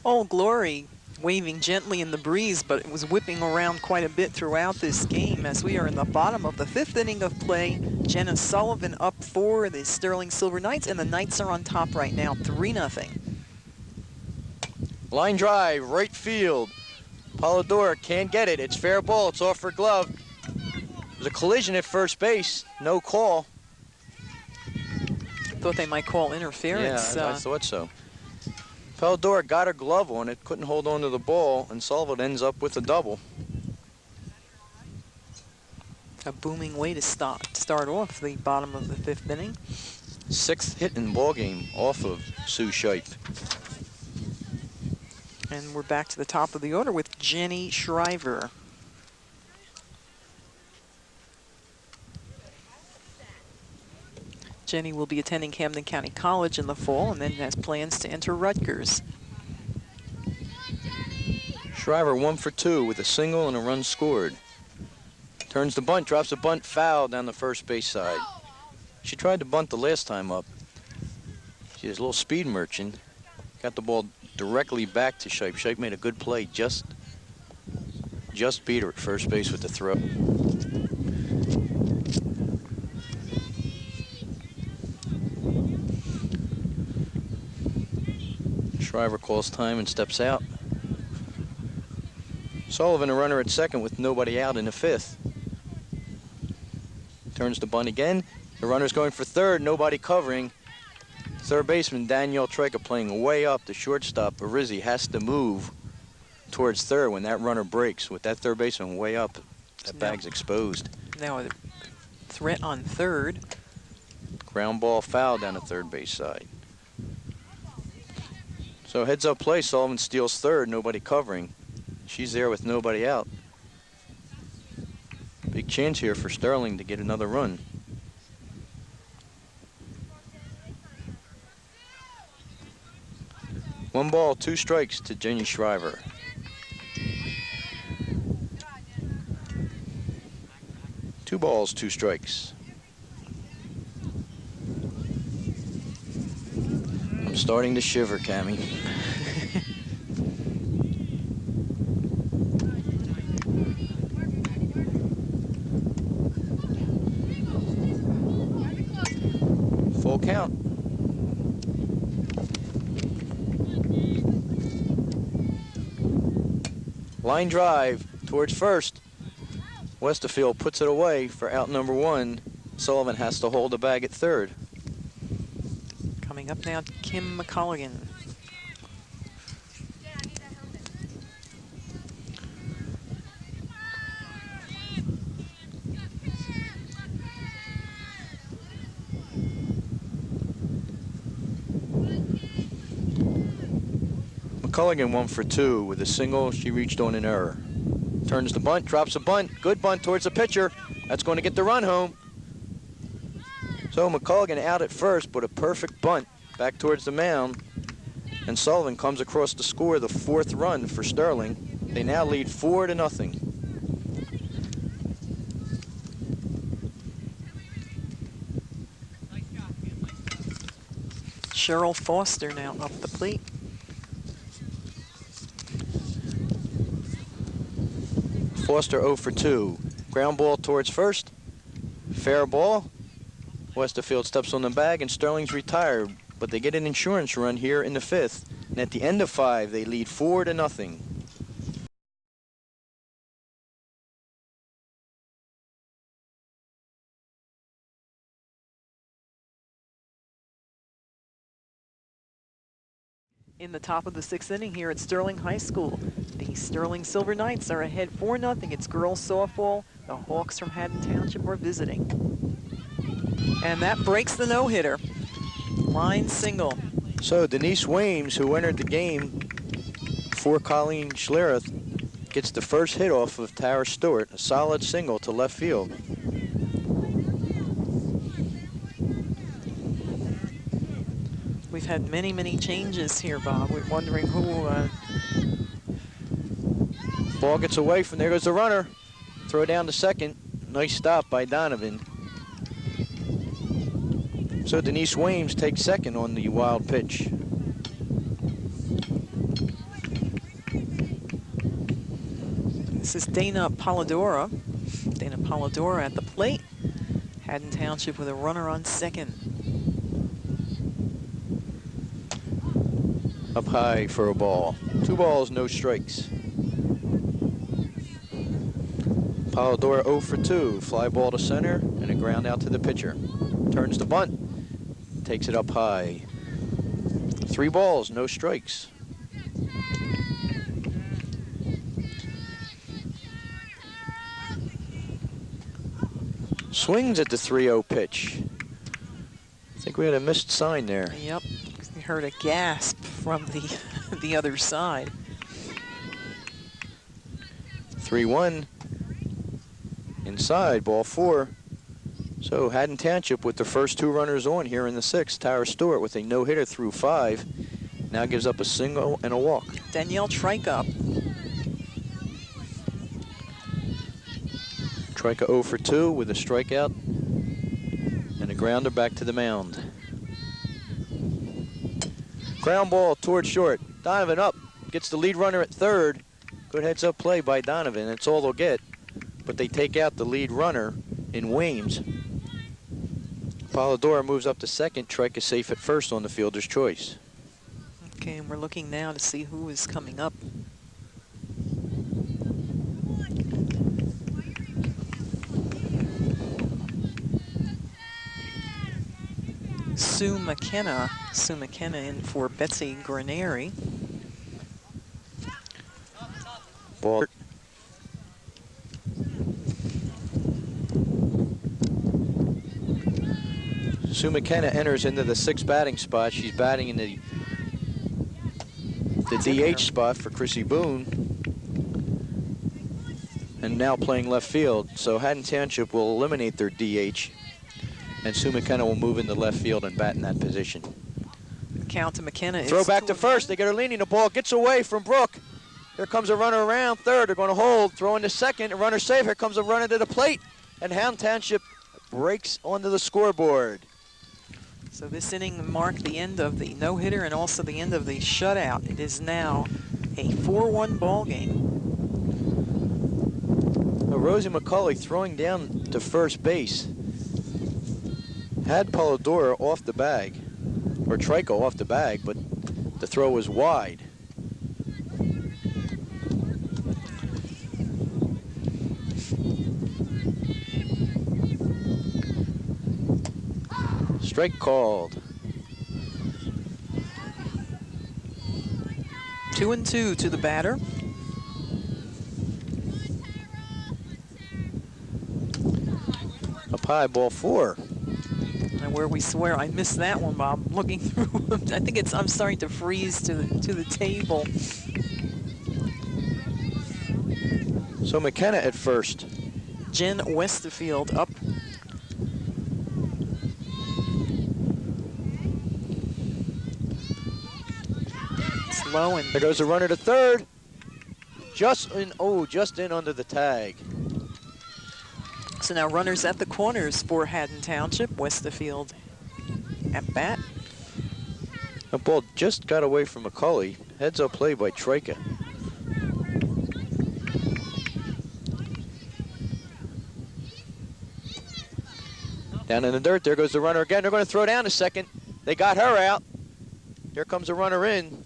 Old Glory waving gently in the breeze, but it was whipping around quite a bit throughout this game as we are in the bottom of the 5th inning of play. Jenna Sullivan up for the Sterling Silver Knights, and the Knights are on top right now, 3-0. Line drive, right field. Polidor can't get it. It's fair ball. It's off her glove. There's a collision at first base. No call. Thought they might call interference. Yeah, I thought so. Polidor got her glove on it, couldn't hold on to the ball, and Sullivan ends up with a double. A booming way to start off the bottom of the 5th inning. 6th hit in the ball game off of Sue Shipe. And we're back to the top of the order with Jenny Shriver. Jenny will be attending Camden County College in the fall and then has plans to enter Rutgers. Shriver 1 for 2 with a single and a run scored. Turns the bunt, drops a bunt foul down the first base side. She tried to bunt the last time up. She's a little speed merchant. Got the ball directly back to Shipe. Shipe made a good play, just beat her at first base with the throw. Shriver calls time and steps out. Sullivan a runner at second with nobody out in the 5th. Turns the bunt again. The runner's going for third, nobody covering. Third baseman Danielle Trika playing way up. The shortstop, Arizzi, has to move towards third when that runner breaks. With that third baseman way up, that bag's exposed. Now a threat on third. Ground ball foul down the third base side. So heads up play, Sullivan steals third, nobody covering. She's there with nobody out. Big chance here for Sterling to get another run. One ball, two strikes to Jenny Shriver. Two balls, two strikes. I'm starting to shiver, Cammie. Full count. Line drive towards first. Westerfield puts it away for out number one. Sullivan has to hold the bag at third. Coming up now, Kim McColligan. McCulligan 1 for 2 with a single. She reached on an error. Turns the bunt, drops a bunt. Good bunt towards the pitcher. That's going to get the run home. So McCulligan out at first, but a perfect bunt back towards the mound. And Sullivan comes across to score the fourth run for Sterling. They now lead 4-0. Cheryl Foster now up the plate. Foster 0 for 2. Ground ball towards first. Fair ball. Westerfield steps on the bag and Sterling's retired, but they get an insurance run here in the fifth. And at the end of 5, they lead 4-0. In the top of the 6th inning here at Sterling High School, the Sterling Silver Knights are ahead 4-0. It's girls softball. The Hawks from Haddon Township are visiting. And that breaks the no-hitter. Line single. So Denise Weems, who entered the game for Colleen Schlereth, gets the first hit off of Tara Stewart, a solid single to left field. We've had many, many changes here, Bob. We're wondering who... Ball gets away from there goes the runner. Throw down to second. Nice stop by Donovan. So Denise Weems takes second on the wild pitch. This is Dana Polidora. Dana Polidora at the plate. Haddon Township with a runner on second. Up high for a ball. 2 balls, no strikes. Polidora 0 for 2. Fly ball to center and a ground out to the pitcher. Turns the bunt. Takes it up high. 3 balls, no strikes. Swings at the 3-0 pitch. I think we had a missed sign there. Yep, we heard a gasp from the other side. 3-1. Inside, ball 4. So Haddon Township with the first 2 runners on here in the 6th. Tara Stewart with a no-hitter through 5. Now gives up a single and a walk. Danielle Trika. Trika 0 for 2 with a strikeout and a grounder back to the mound. Ground ball towards short. Donovan up. Gets the lead runner at third. Good heads-up play by Donovan. That's all they'll get. But they take out the lead runner in Weems. Polidora moves up to second. Trike is safe at first on the fielder's choice. Okay, and we're looking now to see who is coming up. Sue McKenna. Sue McKenna in for Betsy Graneri. Ball. Sue McKenna enters into the 6th batting spot. She's batting in the DH spot for Chrissy Boone. And now playing left field. So Haddon Township will eliminate their DH. And Sue McKenna will move into left field and bat in that position. Count to McKenna. Throw back to first. They get her leaning. The ball gets away from Brooke. Here comes a runner around third. They're going to hold. Throw into second. A runner safe. Here comes a runner to the plate. And Haddon Township breaks onto the scoreboard. So this inning marked the end of the no-hitter and also the end of the shutout. It is now a 4-1 ball game. Rosie McCulley throwing down to first base. Had Polidora off the bag, or Trico off the bag, but the throw was wide. Strike called. 2-2 to the batter. Up high, ball 4. And where we swear, I missed that one, Bob. Looking through, I think I'm starting to freeze to the table. So McKenna at first. Jen Westerfield up. Slow and there goes the runner to third. Just in under the tag. So now runners at the corners for Haddon Township. Westerfield at bat. The ball just got away from McCulley. Heads up play by Troika. Down in the dirt, there goes the runner again. They're going to throw down a second. They got her out. Here comes the runner in.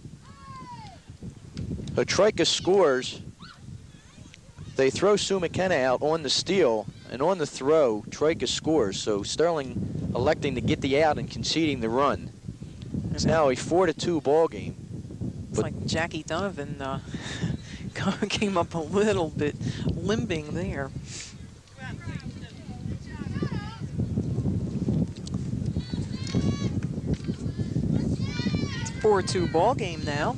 So Troika scores. They throw Sue McKenna out on the steal, and on the throw, Troika scores. So Sterling electing to get the out and conceding the run. It's now a 4-2 ball game. It's like Jackie Donovan came up a little bit limping there. It's a 4-2 ball game now.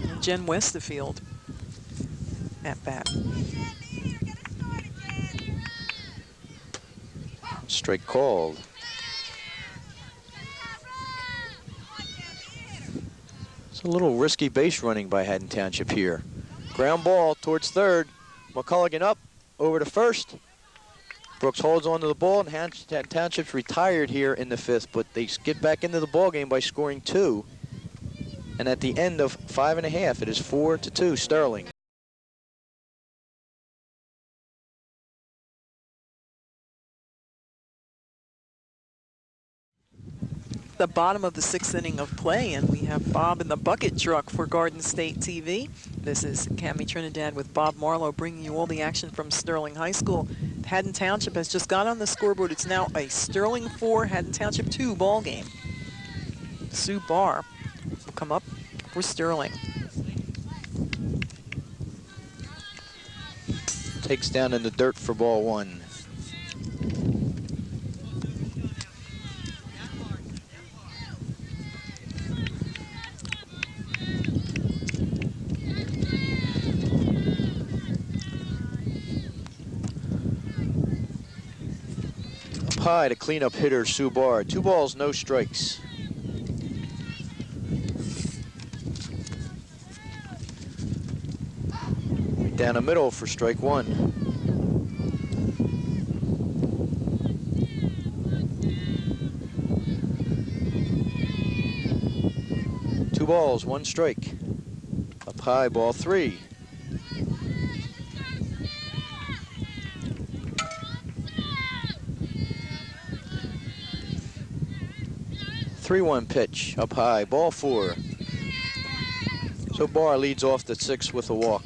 And Jen Westerfield at bat. Strike called. It's a little risky base running by Haddon Township here. Ground ball towards third. McCulligan up over to first. Brooks holds on to the ball, and Haddon Township's retired here in the 5th, but they get back into the ball game by scoring 2. And at the end of 5.5, it is 4-2 Sterling. The bottom of the 6th inning of play, and we have Bob in the bucket truck for Garden State TV. This is Cammie Trinidad with Bob Marlowe bringing you all the action from Sterling High School. Haddon Township has just got on the scoreboard. It's now a Sterling 4, Haddon Township 2 ball game. Sue Barr will come up for Sterling. Takes down in the dirt for ball 1. High to cleanup hitter Sue Barr. 2 balls, no strikes. Down the middle for strike 1. Two balls, 1 strike. Up high, ball 3. Three-one pitch, up high, ball 4. So Barr leads off the 6th with a walk.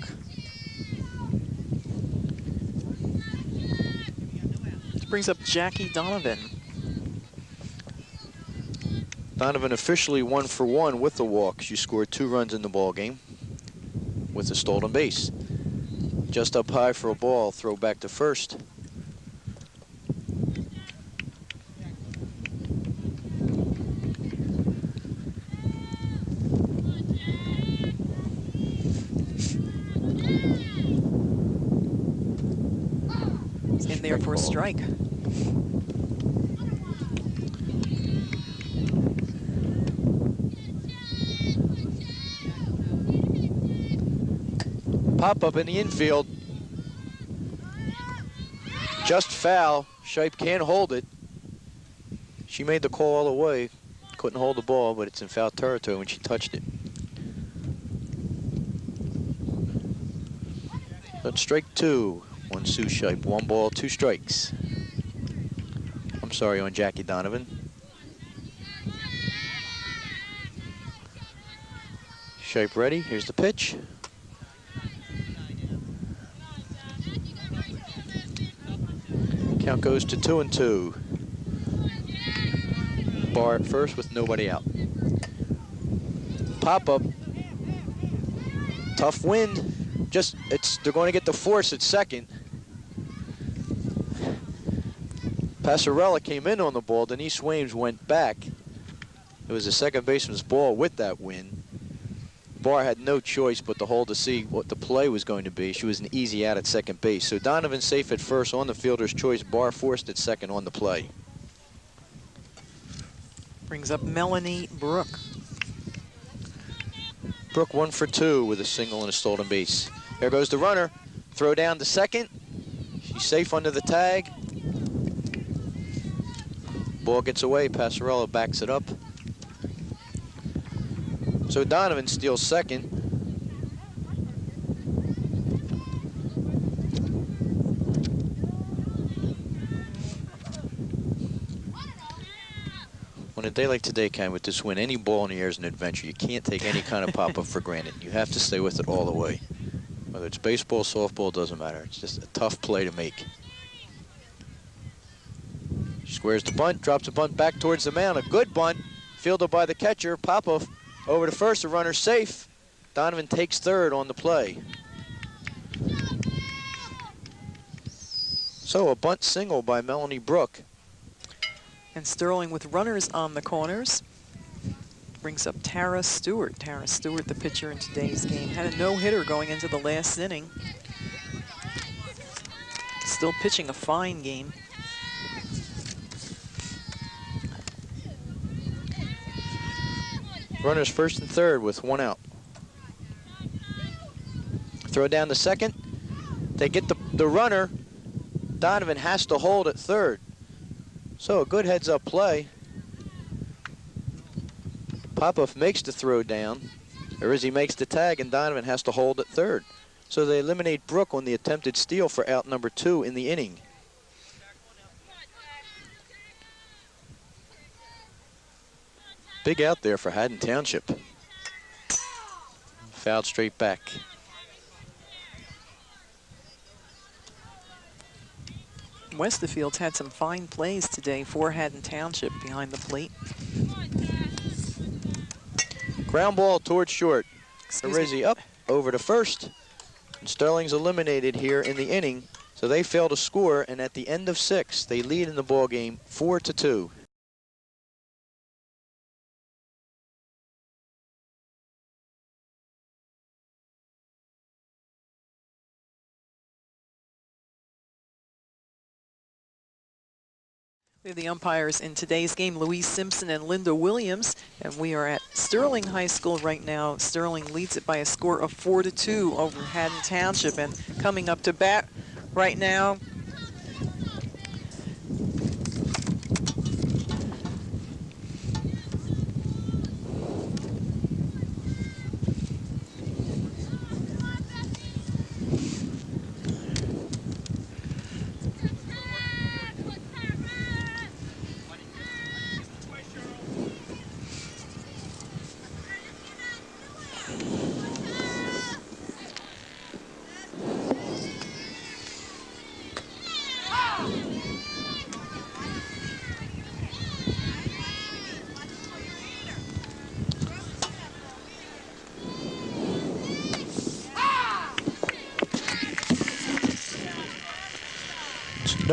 brings up Jackie Donovan. Donovan officially 1 for 1 with the walk. She scored 2 runs in the ball game with a stolen base. Just up high for a ball, throw back to first. In there for a strike. Pop up in the infield. Just foul. Shipe can't hold it. She made the call all the way. Couldn't hold the ball, but it's in foul territory when she touched it. That's strike 2 on Sue Shipe. 1 ball, 2 strikes. I'm sorry, on Jackie Donovan. Shipe ready. Here's the pitch. Count goes to 2-2. Bar at first with nobody out. Pop up. Tough wind. They're going to get the force at second. Passarella came in on the ball. Denise Swames went back. It was a second baseman's ball with that wind. Barr had no choice but to hold to see what the play was going to be. She was an easy out at second base. So Donovan safe at first on the fielder's choice. Barr forced at second on the play. Brings up Melanie Brooke. Brooke 1 for 2 with a single and a stolen base. There goes the runner. Throw down to second. She's safe under the tag. Ball gets away. Passarella backs it up. So Donovan steals second. On a day like today, Ken, with this win, any ball in the air is an adventure. You can't take any kind of pop-up for granted. You have to stay with it all the way. Whether it's baseball, softball, doesn't matter. It's just a tough play to make. She squares the bunt, drops the bunt back towards the mound. A good bunt, fielded by the catcher. Popov over to first, the runner safe. Donovan takes third on the play. So a bunt single by Melanie Brooke. And Sterling with runners on the corners. Brings up Tara Stewart. Tara Stewart, the pitcher in today's game, had a no-hitter going into the last inning. Still pitching a fine game. Runners first and third with 1 out. Throw down to second. They get the runner. Donovan has to hold at third. So a good heads-up play. Popov makes the throw down. Arizzi makes the tag, and Donovan has to hold at third. So they eliminate Brooke on the attempted steal for out number 2 in the inning. Big out there for Haddon Township. Fouled straight back. Westerfield's had some fine plays today for Haddon Township behind the plate. Ground ball towards short. Arizzi up over to first. And Sterling's eliminated here in the inning. So they fail to score, and at the end of 6, they lead in the ball game 4-2. We have the umpires in today's game, Louise Simpson and Linda Williams, and we are at Sterling High School right now. Sterling leads it by a score of 4-2 over Haddon Township, and coming up to bat right now,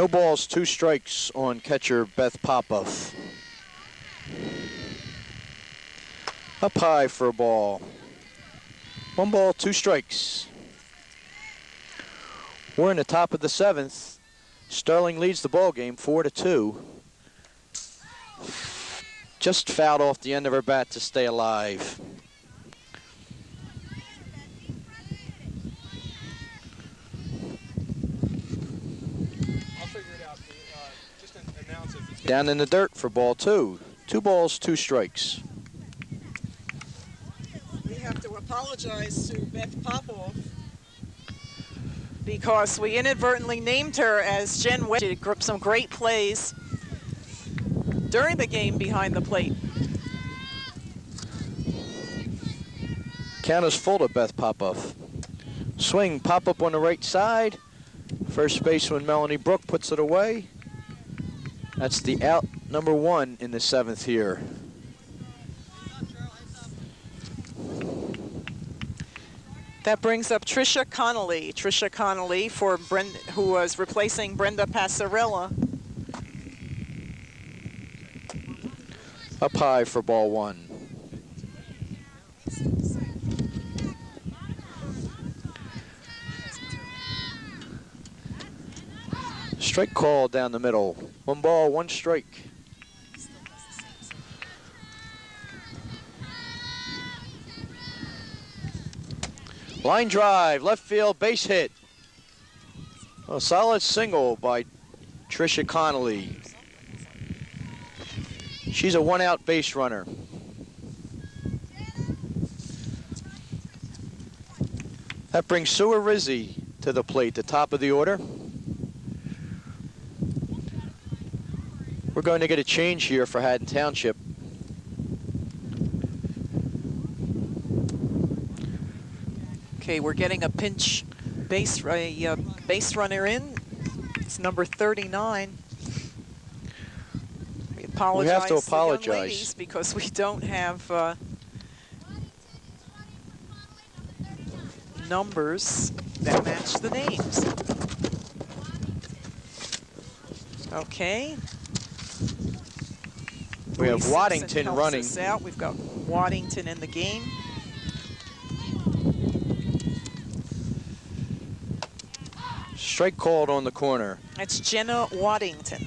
No balls, 2 strikes on catcher Beth Popoff. Up high for a ball. 1 ball, 2 strikes. We're in the top of the 7th. Sterling leads the ball game 4-2. Just fouled off the end of her bat to stay alive. I'll figure it out. Just announce it. Down in the dirt for ball 2. 2 balls, 2 strikes. We have to apologize to Beth Popoff because we inadvertently named her as Jen West. She did some great plays during the game behind the plate. Count is full to Beth Popoff. Swing, pop up on the right side. First baseman Melanie Brook puts it away. That's the out number 1 in the 7th here. That brings up Tricia Connolly. Tricia Connolly for who was replacing Brenda Passarella. Up high for ball 1. Strike call down the middle. 1 ball, 1 strike. Line drive, left field, base hit. A solid single by Tricia Connolly. She's a 1-out base runner. That brings Sue Rizzi to the plate, the top of the order. We're going to get a change here for Haddon Township. Okay, we're getting a pinch base runner in. It's number 39. We apologize. We have to the young apologize ladies because we don't have numbers that match the names. Okay. We have Simpson Waddington helps running. us out. We've got Waddington in the game. Strike called on the corner. That's Jenna Waddington.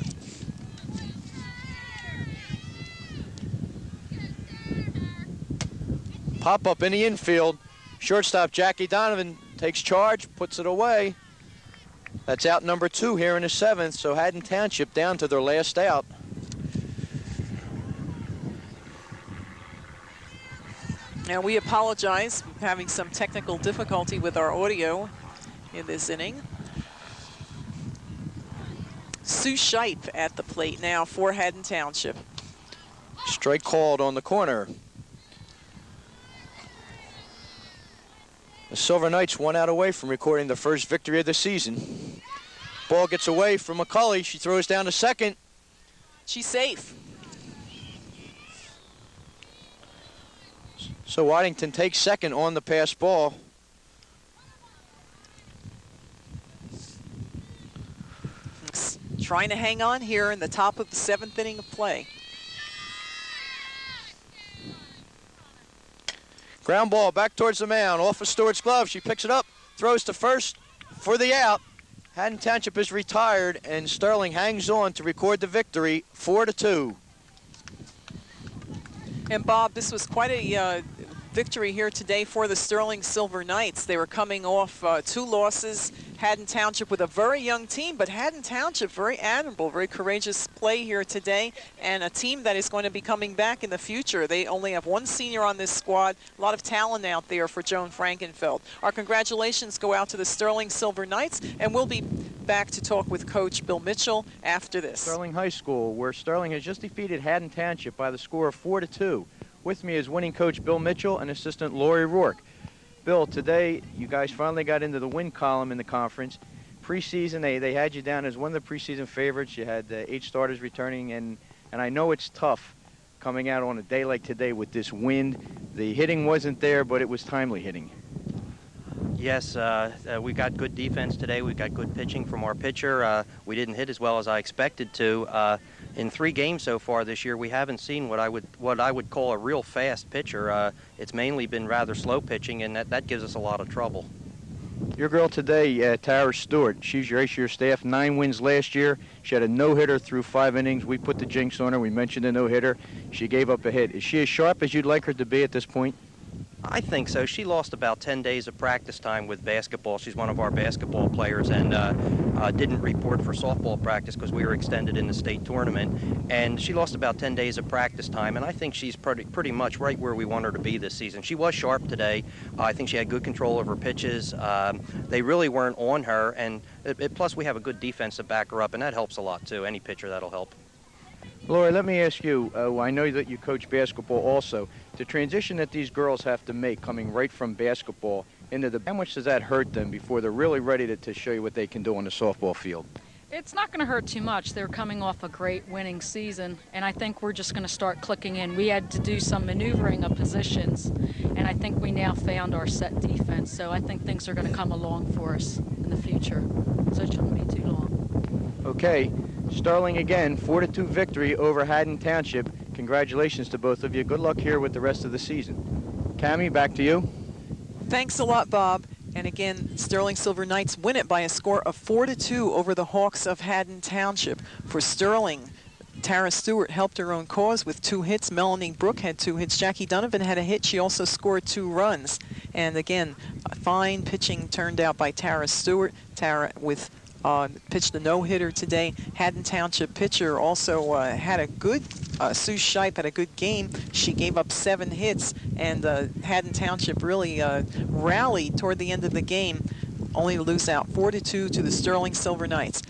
Pop up in the infield. Shortstop Jackie Donovan takes charge, puts it away. That's out number 2 here in the 7th, so Haddon Township down to their last out. Now we apologize for having some technical difficulty with our audio in this inning. Sue Shipe at the plate now for Haddon Township. Strike called on the corner. The Silver Knights 1 out away from recording the first victory of the season. Ball gets away from McCulley. She throws down to second. She's safe. So Waddington takes second on the pass ball. Trying to hang on here in the top of the 7th inning of play. Ground ball back towards the mound, off of Stewart's glove. She picks it up, throws to first for the out. Haddon Township is retired, and Sterling hangs on to record the victory, 4-2. And Bob, this was quite a victory here today for the Sterling Silver Knights. They were coming off 2 losses. Haddon Township with a very young team, but Haddon Township very admirable, very courageous play here today, and a team that is going to be coming back in the future. They only have 1 senior on this squad. A lot of talent out there for Joan Frankenfeld. Our congratulations go out to the Sterling Silver Knights, and we'll be back to talk with Coach Bill Mitchell after this. Sterling High School, where Sterling has just defeated Haddon Township by the score of 4-2. With me is winning coach Bill Mitchell and assistant Lori Rourke. Bill, today you guys finally got into the win column in the conference. Preseason, they had you down as one of the preseason favorites. You had 8 starters returning, and I know it's tough coming out on a day like today with this wind. The hitting wasn't there, but it was timely hitting. Yes, we got good defense today. We got good pitching from our pitcher. We didn't hit as well as I expected to. In 3 games so far this year, we haven't seen what I would call a real fast pitcher. It's mainly been rather slow pitching, and that gives us a lot of trouble. Your girl today, Tara Stewart, she's your ace of your staff, 9 wins last year. She had a no-hitter through 5 innings. We put the jinx on her. We mentioned a no-hitter. She gave up a hit. Is she as sharp as you'd like her to be at this point? I think so. She lost about 10 days of practice time with basketball. She's one of our basketball players, and didn't report for softball practice because we were extended in the state tournament. And she lost about 10 days of practice time, and I think she's pretty much right where we want her to be this season. She was sharp today. I think she had good control of her pitches. They really weren't on her, and plus we have a good defense to back her up, and that helps a lot too. Any pitcher, that'll help. Lori, let me ask you, I know that you coach basketball also. The transition that these girls have to make coming right from basketball into how much does that hurt them before they're really ready to show you what they can do on the softball field? It's not going to hurt too much. They're coming off a great winning season, and I think we're just going to start clicking in. We had to do some maneuvering of positions, and I think we now found our set defense. So I think things are going to come along for us in the future, so it shouldn't be too long. Okay. Sterling again, 4-2 victory over Haddon Township. Congratulations to both of you. Good luck here with the rest of the season. Cammie, back to you. Thanks a lot, Bob. And again, Sterling Silver Knights win it by a score of 4-2 over the Hawks of Haddon Township. For Sterling, Tara Stewart helped her own cause with 2 hits. Melanie Brook had 2 hits. Jackie Donovan had a hit. She also scored 2 runs. And again, fine pitching turned out by Tara Stewart. Tara with pitched a no-hitter today. Haddon Township pitcher also had a good, Sue Shipe had a good game. She gave up 7 hits, and Haddon Township really rallied toward the end of the game, only to lose out 4-2 to the Sterling Silver Knights.